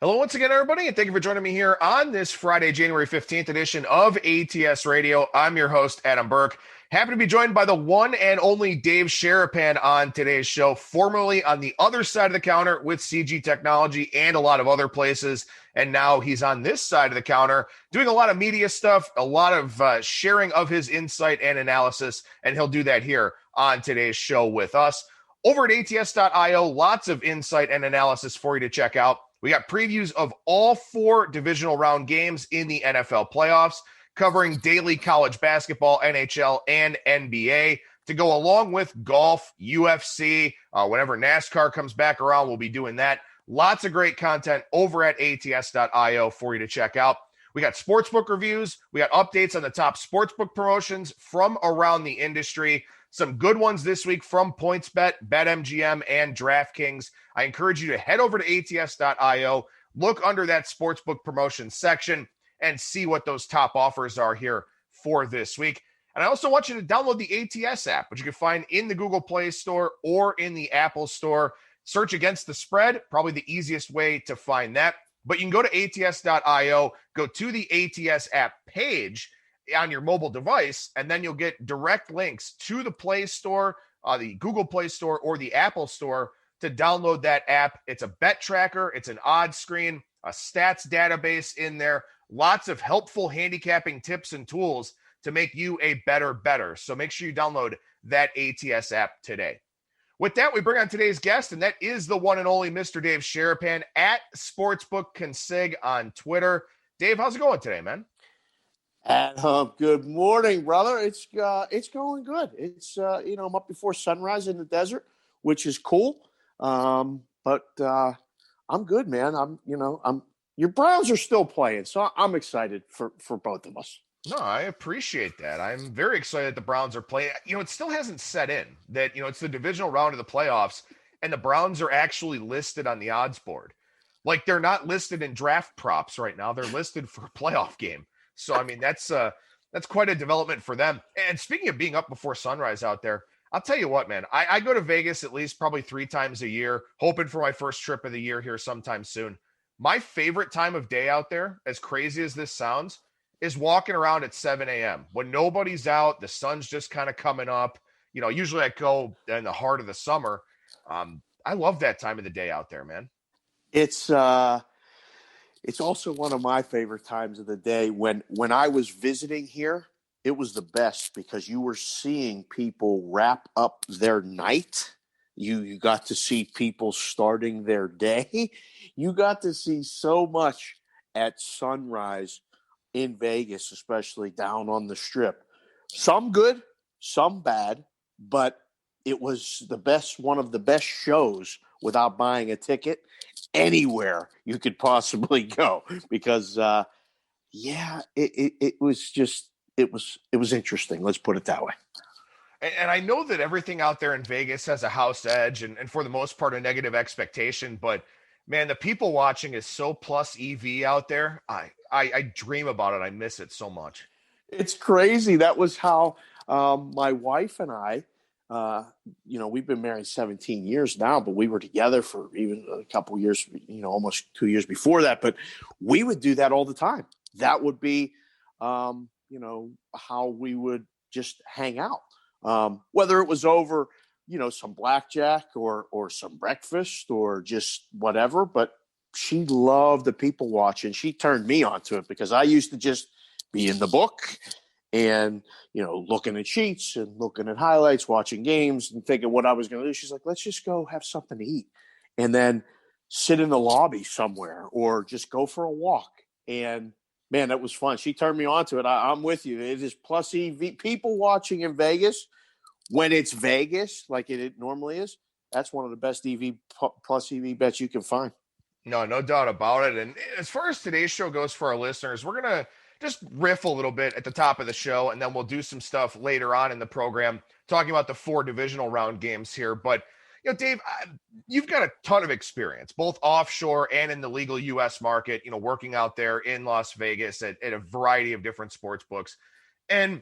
Hello once again, everybody, and thank you for joining me here on this Friday, January 15th edition of ATS Radio. I'm your host, Adam Burke. Happy to be joined by the one and only Dave Sharapan on today's show, formerly on the other side of the counter with CG Technology and a lot of other places. And now he's on this side of the counter doing a lot of media stuff, a lot of sharing of his insight and analysis, and he'll do that here on today's show with us. Over at ats.io, lots of insight and analysis for you to check out. We got previews of all 4 divisional round games in the NFL playoffs, covering daily college basketball, NHL, and NBA to go along with golf, UFC. Whenever NASCAR comes back around, we'll be doing that. Lots of great content over at ats.io for you to check out. We got sportsbook reviews. We got updates on the top sportsbook promotions from around the industry. Some good ones this week from PointsBet, BetMGM, and DraftKings. I encourage you to head over to ats.io, look under that sportsbook promotion section, and see what those top offers are here for this week. And I also want you to download the ATS app, which you can find in the Google Play Store or in the Apple Store. Search Against the Spread, probably the easiest way to find that. But you can go to ats.io, go to the ATS app page on your mobile device, and then you'll get direct links to the Play Store, the Google Play Store, or the Apple Store to download that app. It's a bet tracker, it's an odds screen, a stats database in there, lots of helpful handicapping tips and tools to make you a better. So make sure you download that ATS app today. With that, we bring on today's guest, and that is the one and only Mr. Dave Sharapan at Sportsbook on Twitter. Dave, how's it going today, man? Good morning, brother. It's going good. It's I'm up before sunrise in the desert, which is cool. But I'm good, man. Your Browns are still playing, so I'm excited for both of us. No, I appreciate that. I'm very excited the Browns are playing. It still hasn't set in that, it's the divisional round of the playoffs and the Browns are actually listed on the odds board. Like, they're not listed in draft props right now. They're listed for a playoff game. So, I mean, that's quite a development for them. And speaking of being up before sunrise out there, I'll tell you what, man, I go to Vegas at least probably 3 times a year, hoping for my first trip of the year here sometime soon. My favorite time of day out there, as crazy as this sounds, is walking around at 7 a.m. when nobody's out, the sun's just kind of coming up. Usually I go in the heart of the summer. I love that time of the day out there, man. It's also one of my favorite times of the day. When I was visiting here, it was the best because you were seeing people wrap up their night. You got to see people starting their day. You got to see so much at sunrise in Vegas, especially down on the Strip. Some good, some bad, but it was one of the best shows without buying a ticket anywhere you could possibly go because it was interesting. Let's put it that way. And I know that everything out there in Vegas has a house edge and for the most part a negative expectation, but man, the people watching is so plus EV out there. I dream about it. I miss it so much. It's crazy. That was how my wife and I, we've been married 17 years now, but we were together for even a couple of years, almost 2 years before that. But we would do that all the time. That would be, how we would just hang out, whether it was over, some blackjack or some breakfast or just whatever. But she loved the people watching. She turned me onto it because I used to just be in the book and, looking at sheets and looking at highlights, watching games and thinking what I was going to do. She's like, let's just go have something to eat and then sit in the lobby somewhere or just go for a walk. And man, that was fun. She turned me onto it. I'm with you. It is plus EV. People watching in Vegas, when it's Vegas, like it normally is, that's one of the best plus EV bets you can find. No doubt about it. And as far as today's show goes for our listeners, we're going to just riff a little bit at the top of the show, and then we'll do some stuff later on in the program talking about the 4 divisional round games here. But, Dave, you've got a ton of experience, both offshore and in the legal U.S. market, working out there in Las Vegas at a variety of different sports books. And,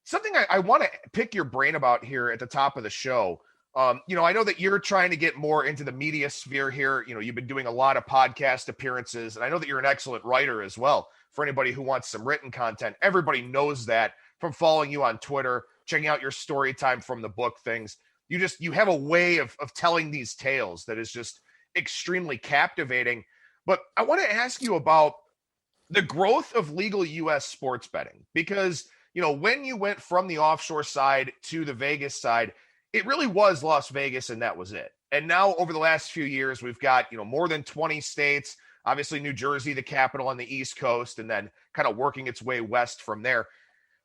something I want to pick your brain about here at the top of the show. I know that you're trying to get more into the media sphere here. You've been doing a lot of podcast appearances, and I know that you're an excellent writer as well. For anybody who wants some written content, everybody knows that from following you on Twitter, checking out your story time from the book things. You have a way of telling these tales that is just extremely captivating. But I want to ask you about the growth of legal U.S. sports betting, because, when you went from the offshore side to the Vegas side, it really was Las Vegas and that was it. And now over the last few years, we've got, more than 20 states, obviously New Jersey, the capital on the East Coast, and then kind of working its way west from there.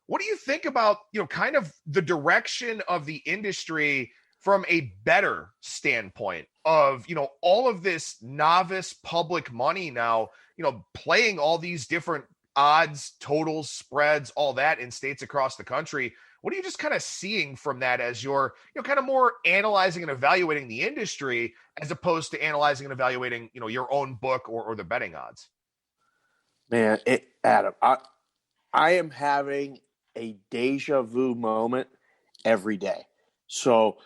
What do you think about, kind of the direction of the industry from a bettor standpoint of, all of this novice public money now, playing all these different odds, totals, spreads, all that in states across the country? What are you just kind of seeing from that as you're, kind of more analyzing and evaluating the industry as opposed to analyzing and evaluating, your own book or the betting odds? Man, Adam, I am having a deja vu moment every day. So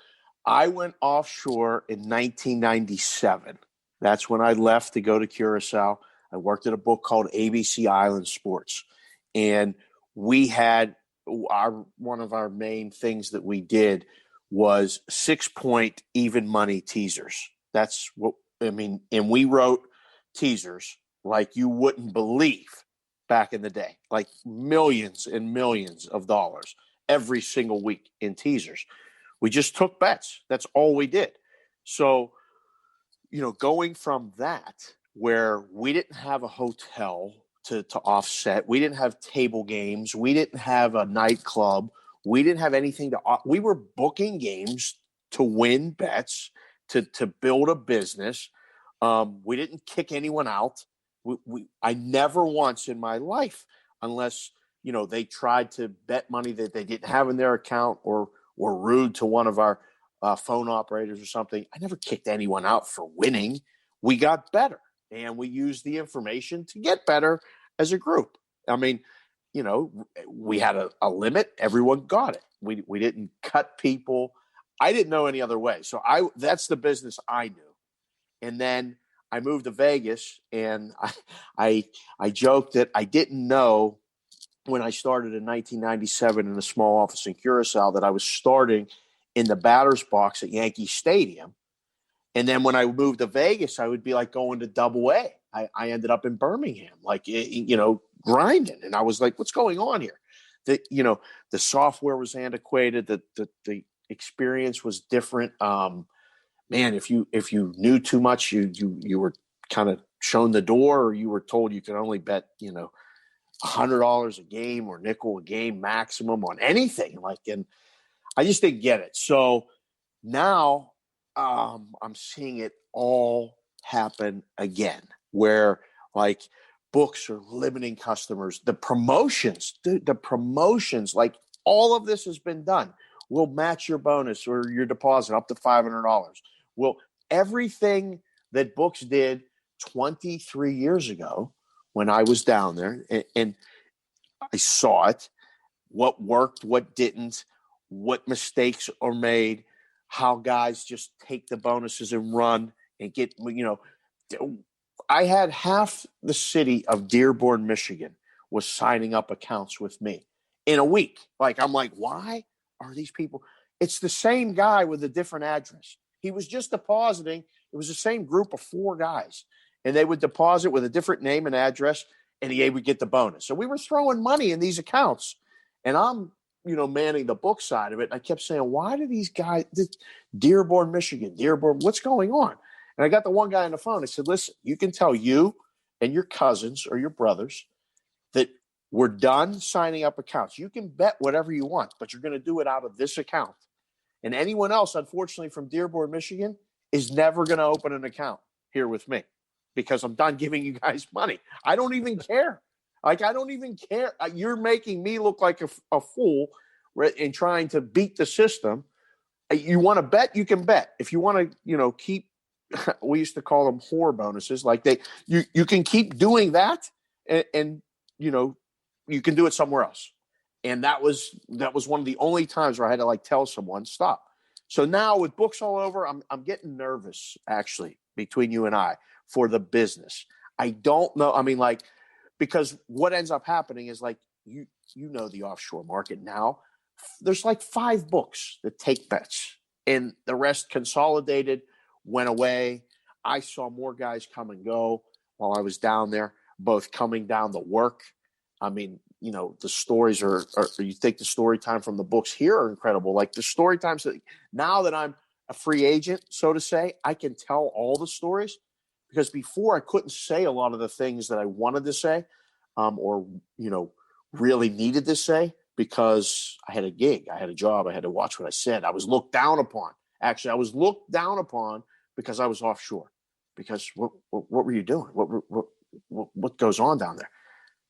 I went offshore in 1997. That's when I left to go to Curacao. I worked at a book called ABC Island Sports. And we had one of our main things that we did was 6-point even money teasers. That's what I mean. And we wrote teasers like you wouldn't believe back in the day, like millions and millions of dollars every single week in teasers. We just took bets. That's all we did. So, going from that, where we didn't have a hotel to offset, we didn't have table games, we didn't have a nightclub, we didn't have anything we were booking games to win bets, to build a business. We didn't kick anyone out. I never once in my life, unless, they tried to bet money that they didn't have in their account or were rude to one of our phone operators or something, I never kicked anyone out for winning. We got better, and we used the information to get better as a group. I mean, we had a limit. Everyone got it. We didn't cut people. I didn't know any other way. So that's the business I knew. And then I moved to Vegas, and I joked that I didn't know when I started in 1997 in a small office in Curacao that I was starting in the batter's box at Yankee Stadium. And then when I moved to Vegas, I would be like going to Double A. I ended up in Birmingham, grinding. And I was like, what's going on here? The software was antiquated. The experience was different. Man, if you knew too much, you were kind of shown the door, or you were told you could only bet, $100 a game or nickel a game maximum on anything. And I just didn't get it. So now I'm seeing it all happen again, where books are limiting customers. The promotions, like all of this has been done. We'll match your bonus or your deposit up to $500. Well, everything that books did 23 years ago when I was down there and I saw it, what worked, what didn't, what mistakes are made, how guys just take the bonuses and run and get, I had half the city of Dearborn, Michigan was signing up accounts with me in a week. I'm like, why are these people? It's the same guy with a different address. He was just depositing. It was the same group of 4 guys, and they would deposit with a different name and address, and he would get the bonus. So we were throwing money in these accounts, and I'm, manning the book side of it. I kept saying, why do these guys, Dearborn, Michigan, what's going on? And I got the one guy on the phone. I said, listen, you can tell you and your cousins or your brothers that we're done signing up accounts. You can bet whatever you want, but you're going to do it out of this account. And anyone else, unfortunately, from Dearborn, Michigan, is never going to open an account here with me because I'm done giving you guys money. I don't even care. I don't even care. You're making me look like a fool in trying to beat the system. You want to bet? You can bet. If you want to, keep, we used to call them whore bonuses. You can keep doing that and you can do it somewhere else. And that was one of the only times where I had to tell someone, stop. So now with books all over, I'm getting nervous, actually, between you and I, for the business. I don't know. I mean, like, because what ends up happening is, like, you know the offshore market now. There's like 5 books that take bets, and the rest consolidated, went away. I saw more guys come and go while I was down there, both coming down to work. I mean, you know, the stories are you think the story time from the books here are incredible. Like the story times that now that I'm a free agent, so to say, I can tell all the stories, because before I couldn't say a lot of the things that I wanted to say, or, you know, really needed to say, because I had a gig, I had a job, I had to watch what I said. I was looked down upon. Actually, I was looked down upon because I was offshore. Because what were you doing? What goes on down there?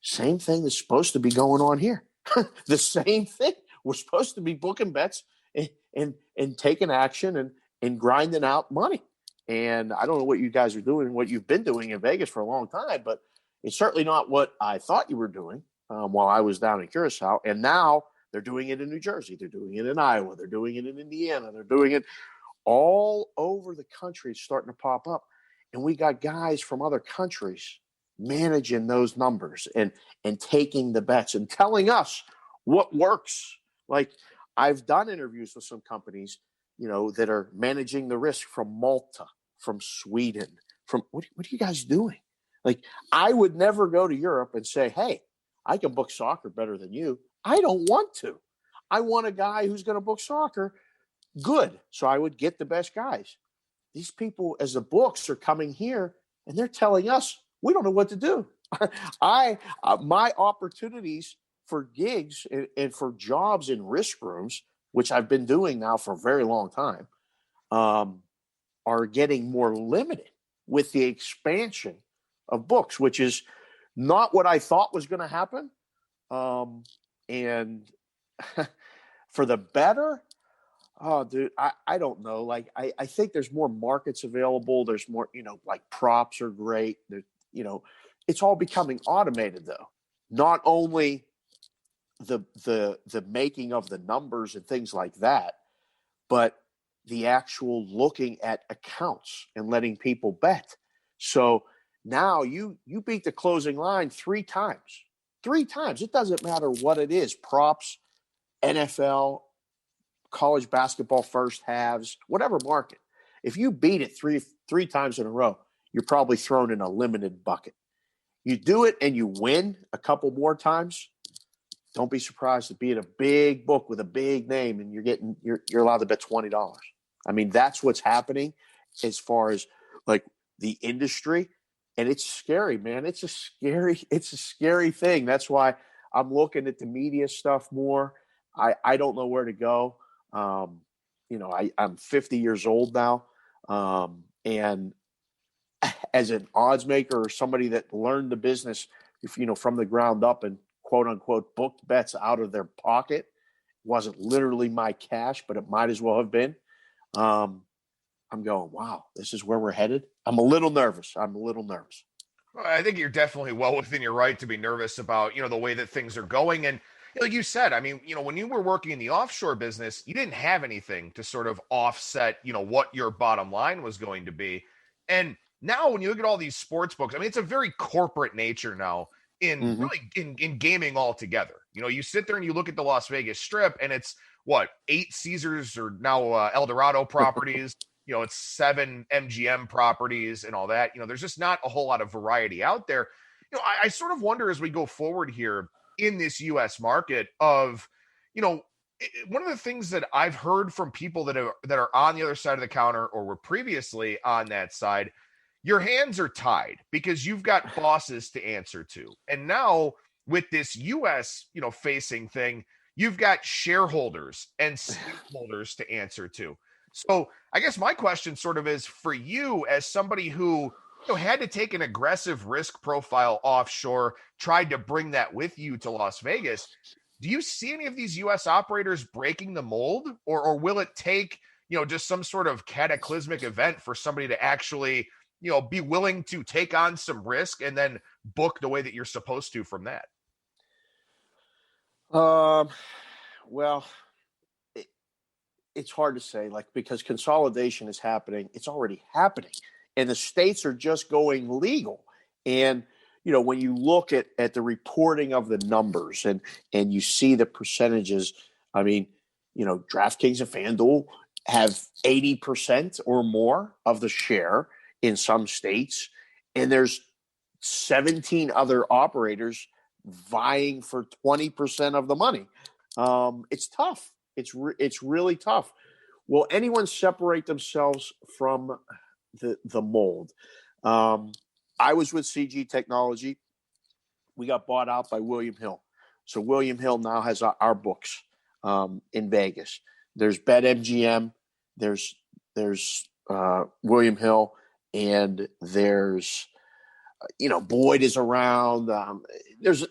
Same thing that's supposed to be going on here. The same thing. We're supposed to be booking bets and taking action and grinding out money. And I don't know what you guys are doing, what you've been doing in Vegas for a long time, but it's certainly not what I thought you were doing while I was down in Curacao. And now they're doing it in New Jersey. They're doing it in Iowa. They're doing it in Indiana. They're doing it all over the country. It's starting to pop up. And we got guys from other countries managing those numbers and taking the bets and telling us what works. Like, I've done interviews with some companies, you know, that are managing the risk from Malta, from Sweden, from what are you guys doing? Like, I would never go to Europe and say, hey, I can book soccer better than you. I don't want to. I want a guy who's going to book soccer good. So I would get the best guys. These people, as the books, are coming here and they're telling us, we don't know what to do. My opportunities for gigs and for jobs in risk rooms, which I've been doing now for a very long time, are getting more limited with the expansion of books, which is not what I thought was going to happen. And for the better, oh, dude, I don't know. Like, I think there's more markets available. There's more, you know, like props are great. You know, it's all becoming automated, though. Not only the making of the numbers and things like that, but the actual looking at accounts and letting people bet. So now you beat the closing line 3 times. 3 times. It doesn't matter what it is. Props, NFL, college basketball first halves, whatever market. If you beat it three times in a row, you're probably thrown in a limited bucket. You do it and you win a couple more times, don't be surprised to be in a big book with a big name and you're allowed to bet $20. I mean, that's what's happening as far as like the industry. And it's scary, man. It's a scary thing. That's why I'm looking at the media stuff more. I don't know where to go. You know, I'm 50 years old now. And as an odds maker or somebody that learned the business, if, you know, from the ground up and quote unquote booked bets out of their pocket, wasn't literally my cash, but it might as well have been. I'm going, wow, this is where we're headed. I'm a little nervous. Well, I think you're definitely well within your right to be nervous about, you know, the way that things are going. And like you said, I mean, you know, when you were working in the offshore business, you didn't have anything to sort of offset, you know, what your bottom line was going to be. And now when you look at all these sports books, I mean, it's a very corporate nature now in really in gaming altogether. You know, you sit there and you look at the Las Vegas Strip and it's what, 8 Caesars or now Eldorado properties. You know, it's 7 MGM properties and all that. You know, there's just not a whole lot of variety out there. You know, I sort of wonder as we go forward here in this U.S. market of, you know, one of the things that I've heard from people that are on the other side of the counter or were previously on that side, your hands are tied because you've got bosses to answer to. And now with this U.S., you know, facing thing, you've got shareholders and stakeholders to answer to. So I guess my question sort of is for you as somebody who, you know, had to take an aggressive risk profile offshore, tried to bring that with you to Las Vegas. Do you see any of these U.S. operators breaking the mold, or will it take, you know, just some sort of cataclysmic event for somebody to actually, you know, be willing to take on some risk and then book the way that you're supposed to from that? Well, it's hard to say, like, because consolidation is happening. It's already happening. And the states are just going legal. And, when you look at the reporting of the numbers and you see the percentages, I mean, DraftKings and FanDuel have 80% or more of the share in some states. And there's 17 other operators vying for 20% of the money. It's tough. It's really tough. Will anyone separate themselves from the mold? I was with CG Technology. We got bought out by William Hill. So William Hill now has our books in Vegas. There's BetMGM. There's William Hill, and there's Boyd is around. There's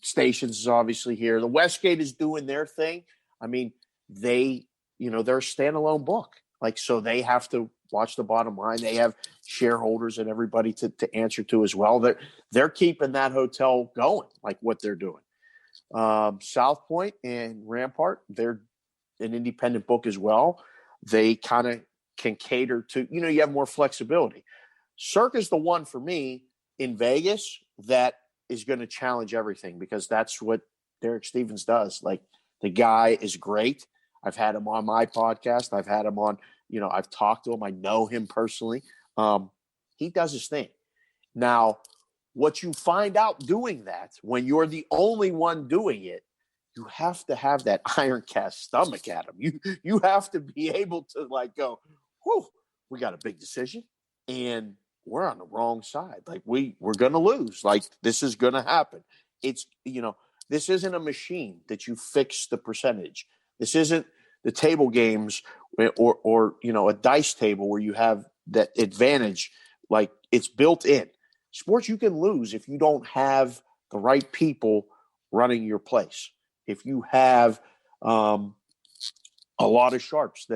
stations is obviously here. The Westgate is doing their thing. I mean, they're a standalone book. Like, so they have to watch the bottom line. They have shareholders and everybody to answer to as well. They're keeping that hotel going, like what they're doing. South Point and Rampart, they're an independent book as well. They kind of can cater to, you have more flexibility. Cirque is the one for me in Vegas that is going to challenge everything, because that's what Derek Stevens does. Like, the guy is great. I've had him on my podcast. I've had him on, I've talked to him. I know him personally. He does his thing. Now, what you find out doing that, when you're the only one doing it, you have to have that iron cast stomach at him. You have to be able to, like, go, whew, we got a big decision and we're on the wrong side. Like, we're going to lose. Like, this is going to happen. It's, this isn't a machine that you fix the percentage. This isn't the table games or a dice table where you have that advantage. Like, it's built in. Sports, you can lose if you don't have the right people running your place. If you have a lot of sharps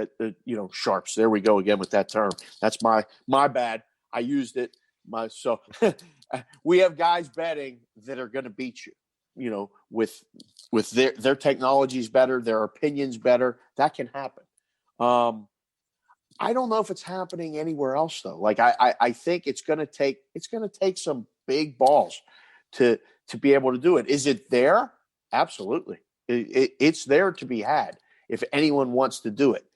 sharps. There we go again with that term. That's my bad. I used it. So we have guys betting that are going to beat you, with their technology's better, their opinions better. That can happen. I don't know if it's happening anywhere else though. Like, I think it's going to take some big balls to be able to do it. Is it there? Absolutely. It's there to be had if anyone wants to do it.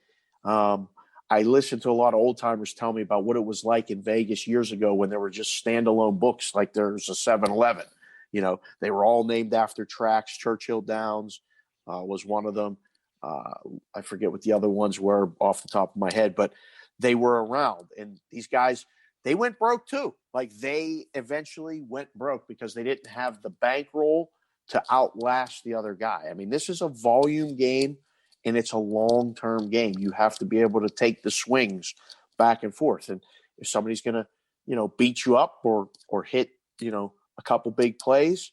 I listened to a lot of old timers tell me about what it was like in Vegas years ago when there were just standalone books. Like, there's a 7-Eleven, they were all named after tracks. Churchill Downs was one of them. I forget what the other ones were off the top of my head, but they were around. And these guys, they went broke too. Like, they eventually went broke because they didn't have the bankroll to outlast the other guy. I mean, this is a volume game and it's a long-term game. You have to be able to take the swings back and forth. And if somebody's going to, beat you up or hit, a couple big plays,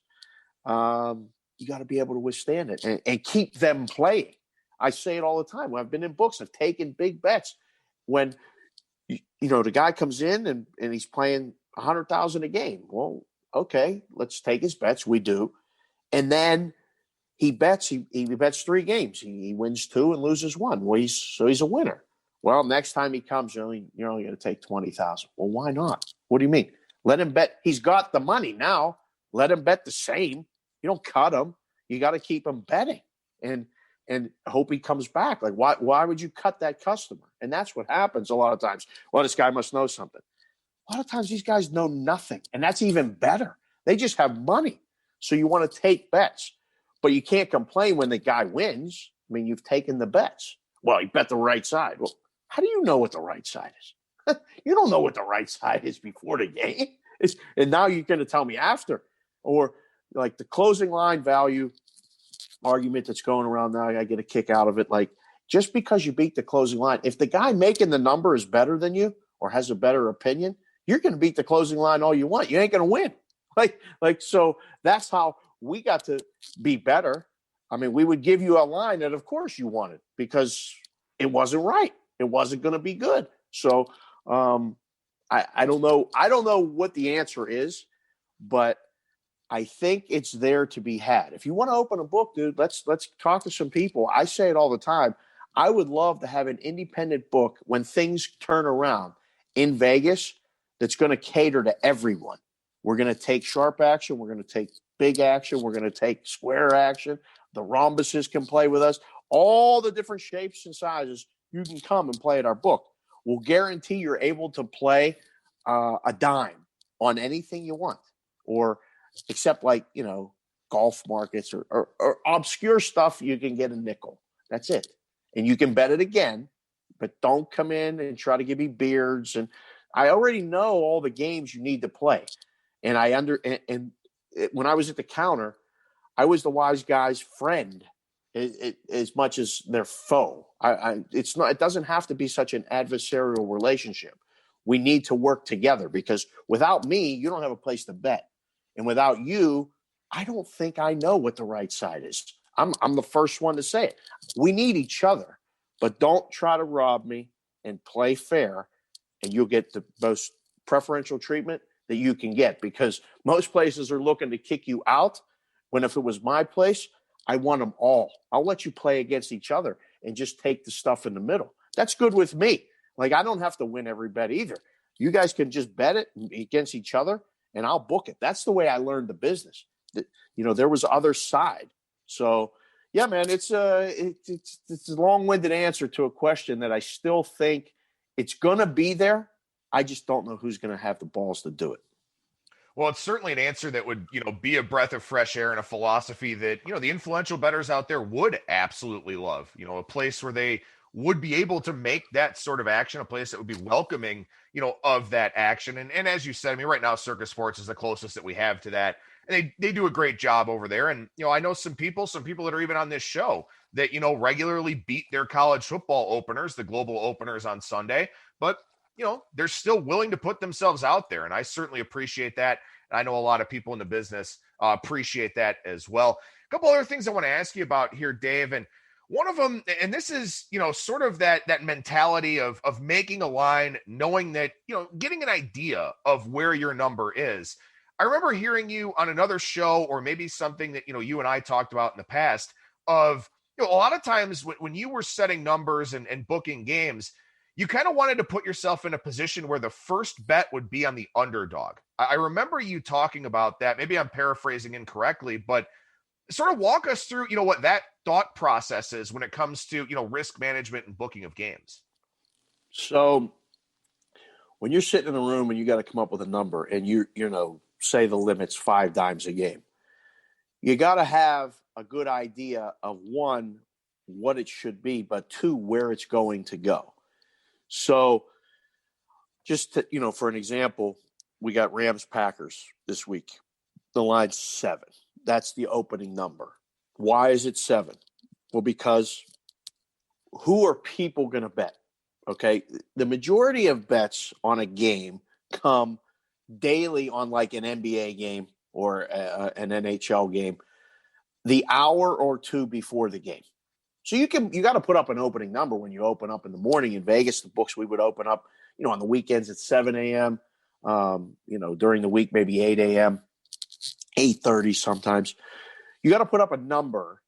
you got to be able to withstand it and keep them playing. I say it all the time. When I've been in books, I've taken big bets when, the guy comes in and he's playing 100,000 a game. Well, okay, let's take his bets. We do. And then he bets 3 games. He wins 2 and loses 1. Well, he's a winner. Well, next time he comes, you're only going to take 20,000. Well, why not? What do you mean? Let him bet. He's got the money now. Let him bet the same. You don't cut him. You got to keep him betting and hope he comes back. Like, why would you cut that customer? And that's what happens a lot of times. Well, this guy must know something. A lot of times these guys know nothing, and that's even better. They just have money. So you want to take bets, but you can't complain when the guy wins. I mean, you've taken the bets. Well, he bet the right side. Well, how do you know what the right side is? You don't know what the right side is before the game. And now you're going to tell me after. Or like the closing line value argument that's going around now, I get a kick out of it. Like, just because you beat the closing line, if the guy making the number is better than you or has a better opinion, you're going to beat the closing line all you want. You ain't going to win. So that's how we got to be better. I mean, we would give you a line that, of course, you wanted because it wasn't right. It wasn't going to be good. So I don't know. I don't know what the answer is, but I think it's there to be had. If you want to open a book, dude, let's talk to some people. I say it all the time. I would love to have an independent book when things turn around in Vegas that's going to cater to everyone. We're going to take sharp action. We're going to take big action. We're going to take square action. The rhombuses can play with us. All the different shapes and sizes, you can come and play at our book. We'll guarantee you're able to play a dime on anything you want, or except like, golf markets or obscure stuff, you can get a nickel. That's it. And you can bet it again, but don't come in and try to give me beards. And I already know all the games you need to play. And when I was at the counter, I was the wise guy's friend as much as their foe. It doesn't have to be such an adversarial relationship. We need to work together, because without me, you don't have a place to bet. And without you, I don't think I know what the right side is. I'm the first one to say it. We need each other, but don't try to rob me, and play fair, and you'll get the most preferential treatment that you can get, because most places are looking to kick you out, when if it was my place, I want them all. I'll let you play against each other and just take the stuff in the middle. That's good with me. Like, I don't have to win every bet either. You guys can just bet it against each other, and I'll book it. That's the way I learned the business. There was other side. So, yeah, man, it's a long-winded answer to a question that I still think it's going to be there. I just don't know who's going to have the balls to do it. Well, it's certainly an answer that would, be a breath of fresh air and a philosophy that, the influential bettors out there would absolutely love. A place where they would be able to make that sort of action, a place that would be welcoming, of that action. And as you said, I mean, right now, Circus Sports is the closest that we have to that. And they do a great job over there. And, I know some people that are even on this show that, regularly beat their college football openers, the global openers on Sunday, but they're still willing to put themselves out there. And I certainly appreciate that. And I know a lot of people in the business appreciate that as well. A couple other things I want to ask you about here, Dave. And one of them, and this is, sort of that mentality of making a line, knowing that, getting an idea of where your number is. I remember hearing you on another show, or maybe something that, you and I talked about in the past, of, a lot of times when you were setting numbers and booking games, you kind of wanted to put yourself in a position where the first bet would be on the underdog. I remember you talking about that. Maybe I'm paraphrasing incorrectly, but sort of walk us through, what that thought process is when it comes to, risk management and booking of games. So when you're sitting in a room and you got to come up with a number, and say the limit's 5 dimes a game, you got to have a good idea of, 1, what it should be, but 2, where it's going to go. So just to, for an example, we got Rams Packers this week. The line's 7. That's the opening number. Why is it 7? Well, because who are people going to bet? Okay. The majority of bets on a game come daily on like an NBA game or an NHL game, the hour or 2 before the game. So you got to put up an opening number when you open up in the morning. In Vegas, the books, we would open up, on the weekends at 7 a.m., during the week, maybe 8 a.m., 8:30 sometimes. You got to put up a number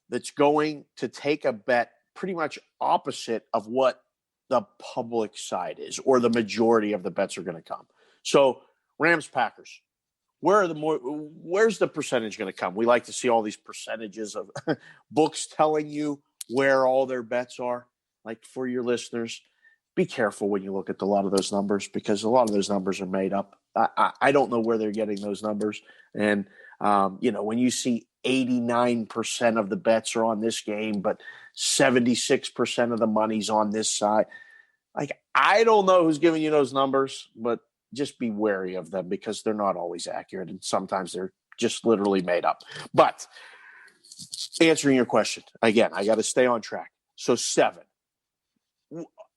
that's going to take a bet pretty much opposite of what the public side is, or the majority of the bets are going to come. So Rams Packers, where's the percentage going to come? We like to see all these percentages of books telling you where all their bets are. Like, for your listeners, be careful when you look at a lot of those numbers, because a lot of those numbers are made up. I don't know where they're getting those numbers. And, when you see 89% of the bets are on this game, but 76% of the money's on this side, like, I don't know who's giving you those numbers, but just be wary of them, because they're not always accurate, and sometimes they're just literally made up. But answering your question, again, I got to stay on track. So 7.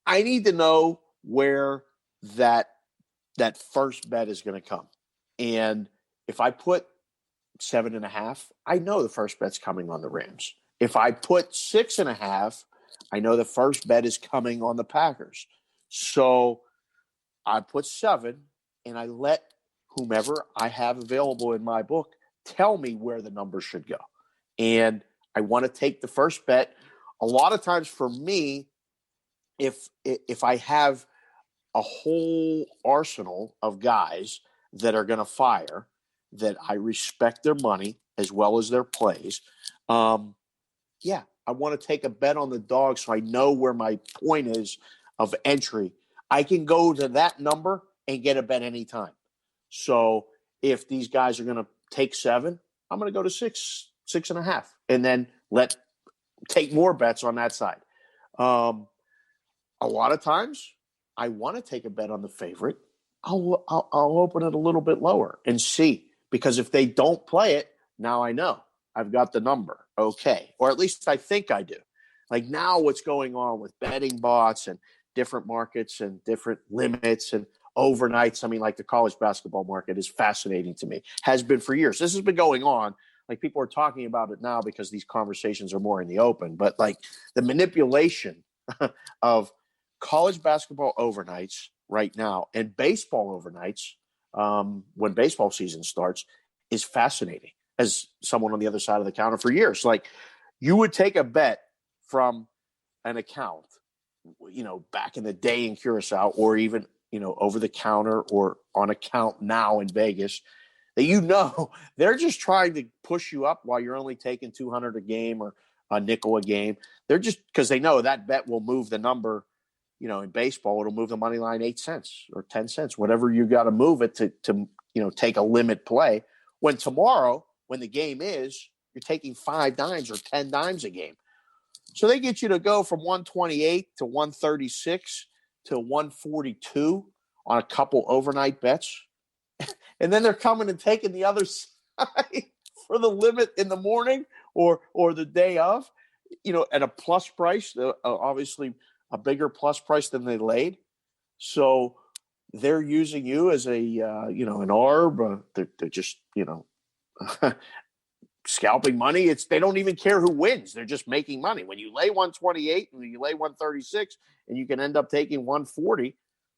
I need to know where that first bet is going to come. And if I put 7.5, I know the first bet's coming on the Rams. If I put 6.5, I know the first bet is coming on the Packers. So I put 7, and I let whomever I have available in my book tell me where the number should go. And I want to take the first bet A lot of times for me, if I have a whole arsenal of guys that are going to fire, that I respect their money as well as their plays, I want to take a bet on the dog so I know where my point is of entry. I can go to that number and get a bet anytime. So if these guys are going to take 7, I'm going to go to 6.5, and then take more bets on that side. A lot of times I want to take a bet on the favorite. I'll open it a little bit lower and see, because if they don't play it, now I know I've got the number. Okay. Or at least I think I do. Like now what's going on with betting bots and different markets and different limits and overnights. I mean, like the college basketball market is fascinating to me, has been for years. This has been going on. Like people are talking about it now because these conversations are more in the open, but like the manipulation of college basketball overnights right now and baseball overnights when baseball season starts is fascinating. As someone on the other side of the counter for years, like you would take a bet from an account, back in the day in Curacao, or even, over the counter or on account now in Vegas, that they're just trying to push you up while you're only taking 200 a game or a nickel a game. They're just because they know that bet will move the number. In baseball, it'll move the money line 8 cents or 10 cents, whatever you got to move it to take a limit play. When tomorrow, when the game is, you're taking 5 dimes or 10 dimes a game. So they get you to go from 128 to 136 to 142 on a couple overnight bets. And then they're coming and taking the other side for the limit in the morning or the day of, at a plus price, obviously a bigger plus price than they laid. So they're using you as a, an arb. They're just, scalping money. They don't even care who wins. They're just making money. When you lay 128 and you lay 136 and you can end up taking 140,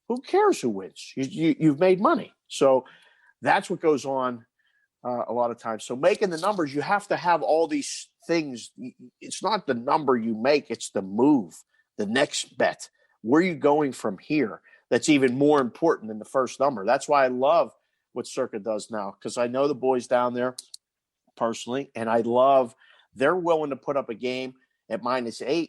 who cares who wins? You've made money. So that's what goes on a lot of times. So making the numbers, you have to have all these things. It's not the number you make, it's the move, the next bet. Where are you going from here? That's even more important than the first number. That's why I love what Circa does now, because I know the boys down there personally, and I love they're willing to put up a game at -8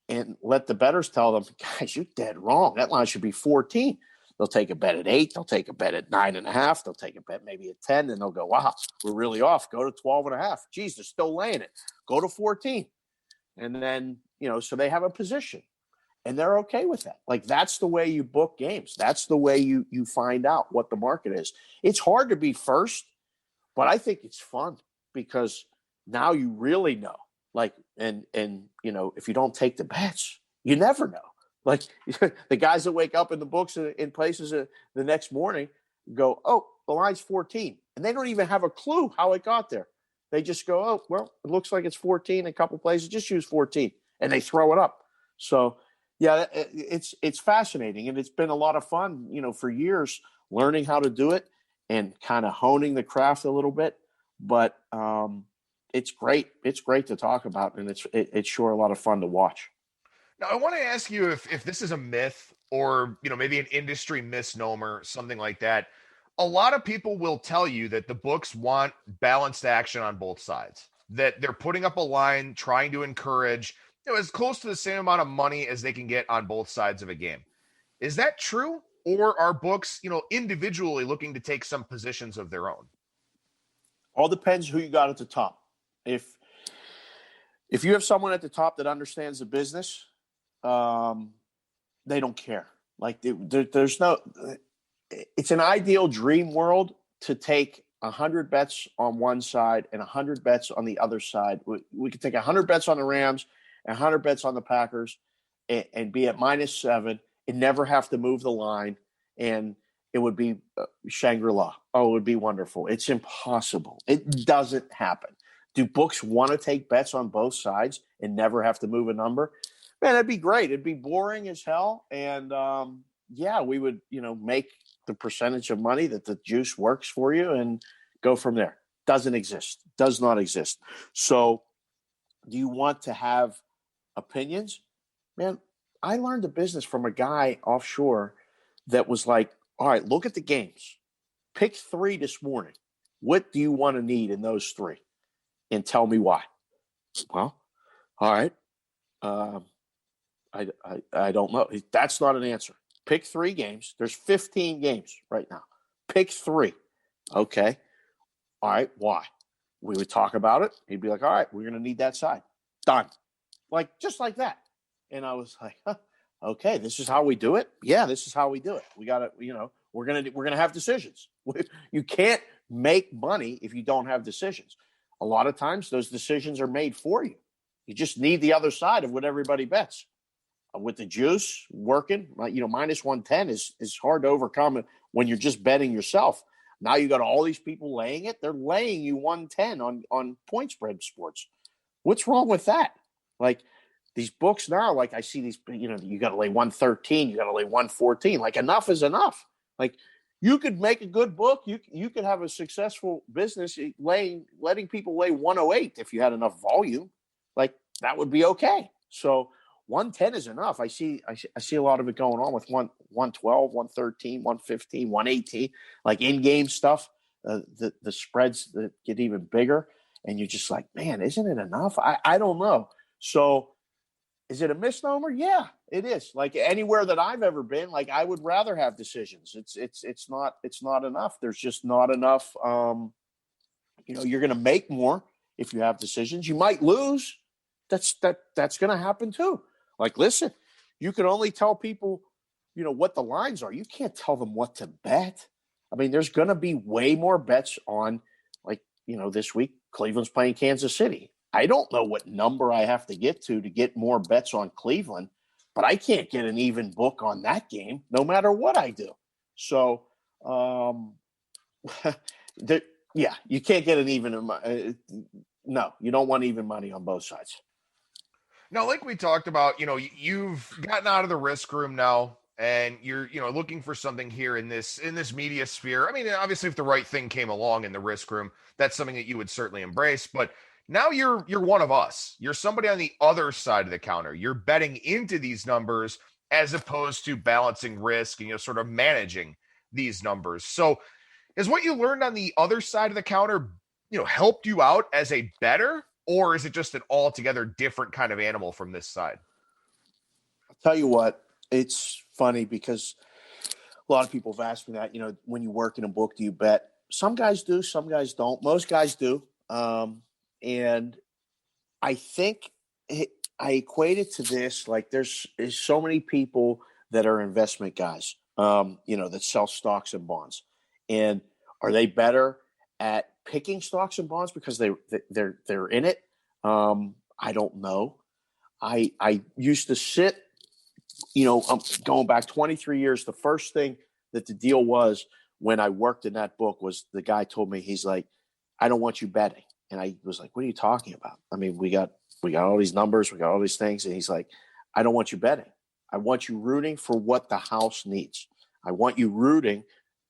and let the bettors tell them, guys, you're dead wrong. That line should be 14. They'll take a bet at 8. They'll take a bet at 9.5. They'll take a bet maybe at 10, and they'll go, wow, we're really off. Go to 12.5. Geez, they're still laying it. Go to 14. And then, so they have a position. And they're okay with that. Like, that's the way you book games. That's the way you find out what the market is. It's hard to be first, but I think it's fun because now you really know. Like, and if you don't take the bets, you never know. Like, the guys that wake up in the books in places the next morning go, oh, the line's 14. And they don't even have a clue how it got there. They just go, oh, well, it looks like it's 14 in a couple places. Just use 14. And they throw it up. So, yeah, it's fascinating, and it's been a lot of fun, for years, learning how to do it and kind of honing the craft a little bit. But it's great. It's great to talk about, and it's sure a lot of fun to watch. Now, I want to ask you if this is a myth or, maybe an industry misnomer, something like that. A lot of people will tell you that the books want balanced action on both sides, that they're putting up a line, trying to encourage as close to the same amount of money as they can get on both sides of a game. Is that true? Or are books, individually looking to take some positions of their own? All depends who you got at the top. If you have someone at the top that understands the business, they don't care. Like there's no, it's an ideal dream world to take 100 bets on one side and 100 bets on the other side. We could take 100 bets on the Rams, 100 bets on the Packers, and be at -7 and never have to move the line. And it would be Shangri-La. Oh, it would be wonderful. It's impossible. It doesn't happen. Do books want to take bets on both sides and never have to move a number? Man, that'd be great. It'd be boring as hell. And we would, make the percentage of money that the juice works for you and go from there. Doesn't exist. Does not exist. So do you want to have opinions, man, I learned the business from a guy offshore that was like, all right, look at the games. Pick 3 this morning. What do you want to need in those 3? And tell me why. Well, all right. I don't know. That's not an answer. Pick 3 games. There's 15 games right now. Pick 3. Okay. All right. Why? We would talk about it. He'd be like, all right, we're going to need that side. Done. Like, just like that. And I was like, okay, this is how we do it. Yeah, this is how we do it. We got to, we're going to have decisions. You can't make money if you don't have decisions. A lot of times those decisions are made for you. You just need the other side of what everybody bets. With the juice working, minus 110 is hard to overcome when you're just betting yourself. Now you got all these people laying it. They're laying you 110 on point spread sports. What's wrong with that? Like these books now, like I see these, you got to lay 113, you got to lay 114. Like enough is enough. Like you could make a good book. You could have a successful business letting people lay 108 if you had enough volume. Like that would be okay. So 110 is enough. I see a lot of it going on with 112, 113, 115, 118, like in-game stuff. The spreads that get even bigger, and you're just like, man, isn't it enough? I don't know. So is it a misnomer? Yeah, it is. Like anywhere that I've ever been, like I would rather have decisions. It's not enough. There's just not enough. You're going to make more if you have decisions. You might lose. That's going to happen too. Like, listen, you can only tell people, what the lines are. You can't tell them what to bet. I mean, there's going to be way more bets on, like, this week, Cleveland's playing Kansas City. I don't know what number I have to get more bets on Cleveland, but I can't get an even book on that game no matter what I do. So, you can't get an even. No, you don't want even money on both sides. Now, like we talked about, you've gotten out of the risk room now, and you're, looking for something here in this media sphere. I mean, obviously, if the right thing came along in the risk room, that's something that you would certainly embrace. But now you're one of us. You're somebody on the other side of the counter. You're betting into these numbers as opposed to balancing risk and sort of managing these numbers. So, is what you learned on the other side of the counter, helped you out as a bettor? Or is it just an altogether different kind of animal from this side? I'll tell you what, it's funny because a lot of people have asked me that, when you work in a book, do you bet? Some guys do, some guys don't. Most guys do. And I think I equate it to this, like there's so many people that are investment guys, that sell stocks and bonds. And are they better at picking stocks and bonds because they're in it? I don't know. I used to sit, going back 23 years. The first thing that the deal was when I worked in that book was the guy told me, he's like, I don't want you betting. And I was like, what are you talking about? I mean, we got all these numbers, we got all these things. And he's like, I don't want you betting. I want you rooting for what the house needs. I want you rooting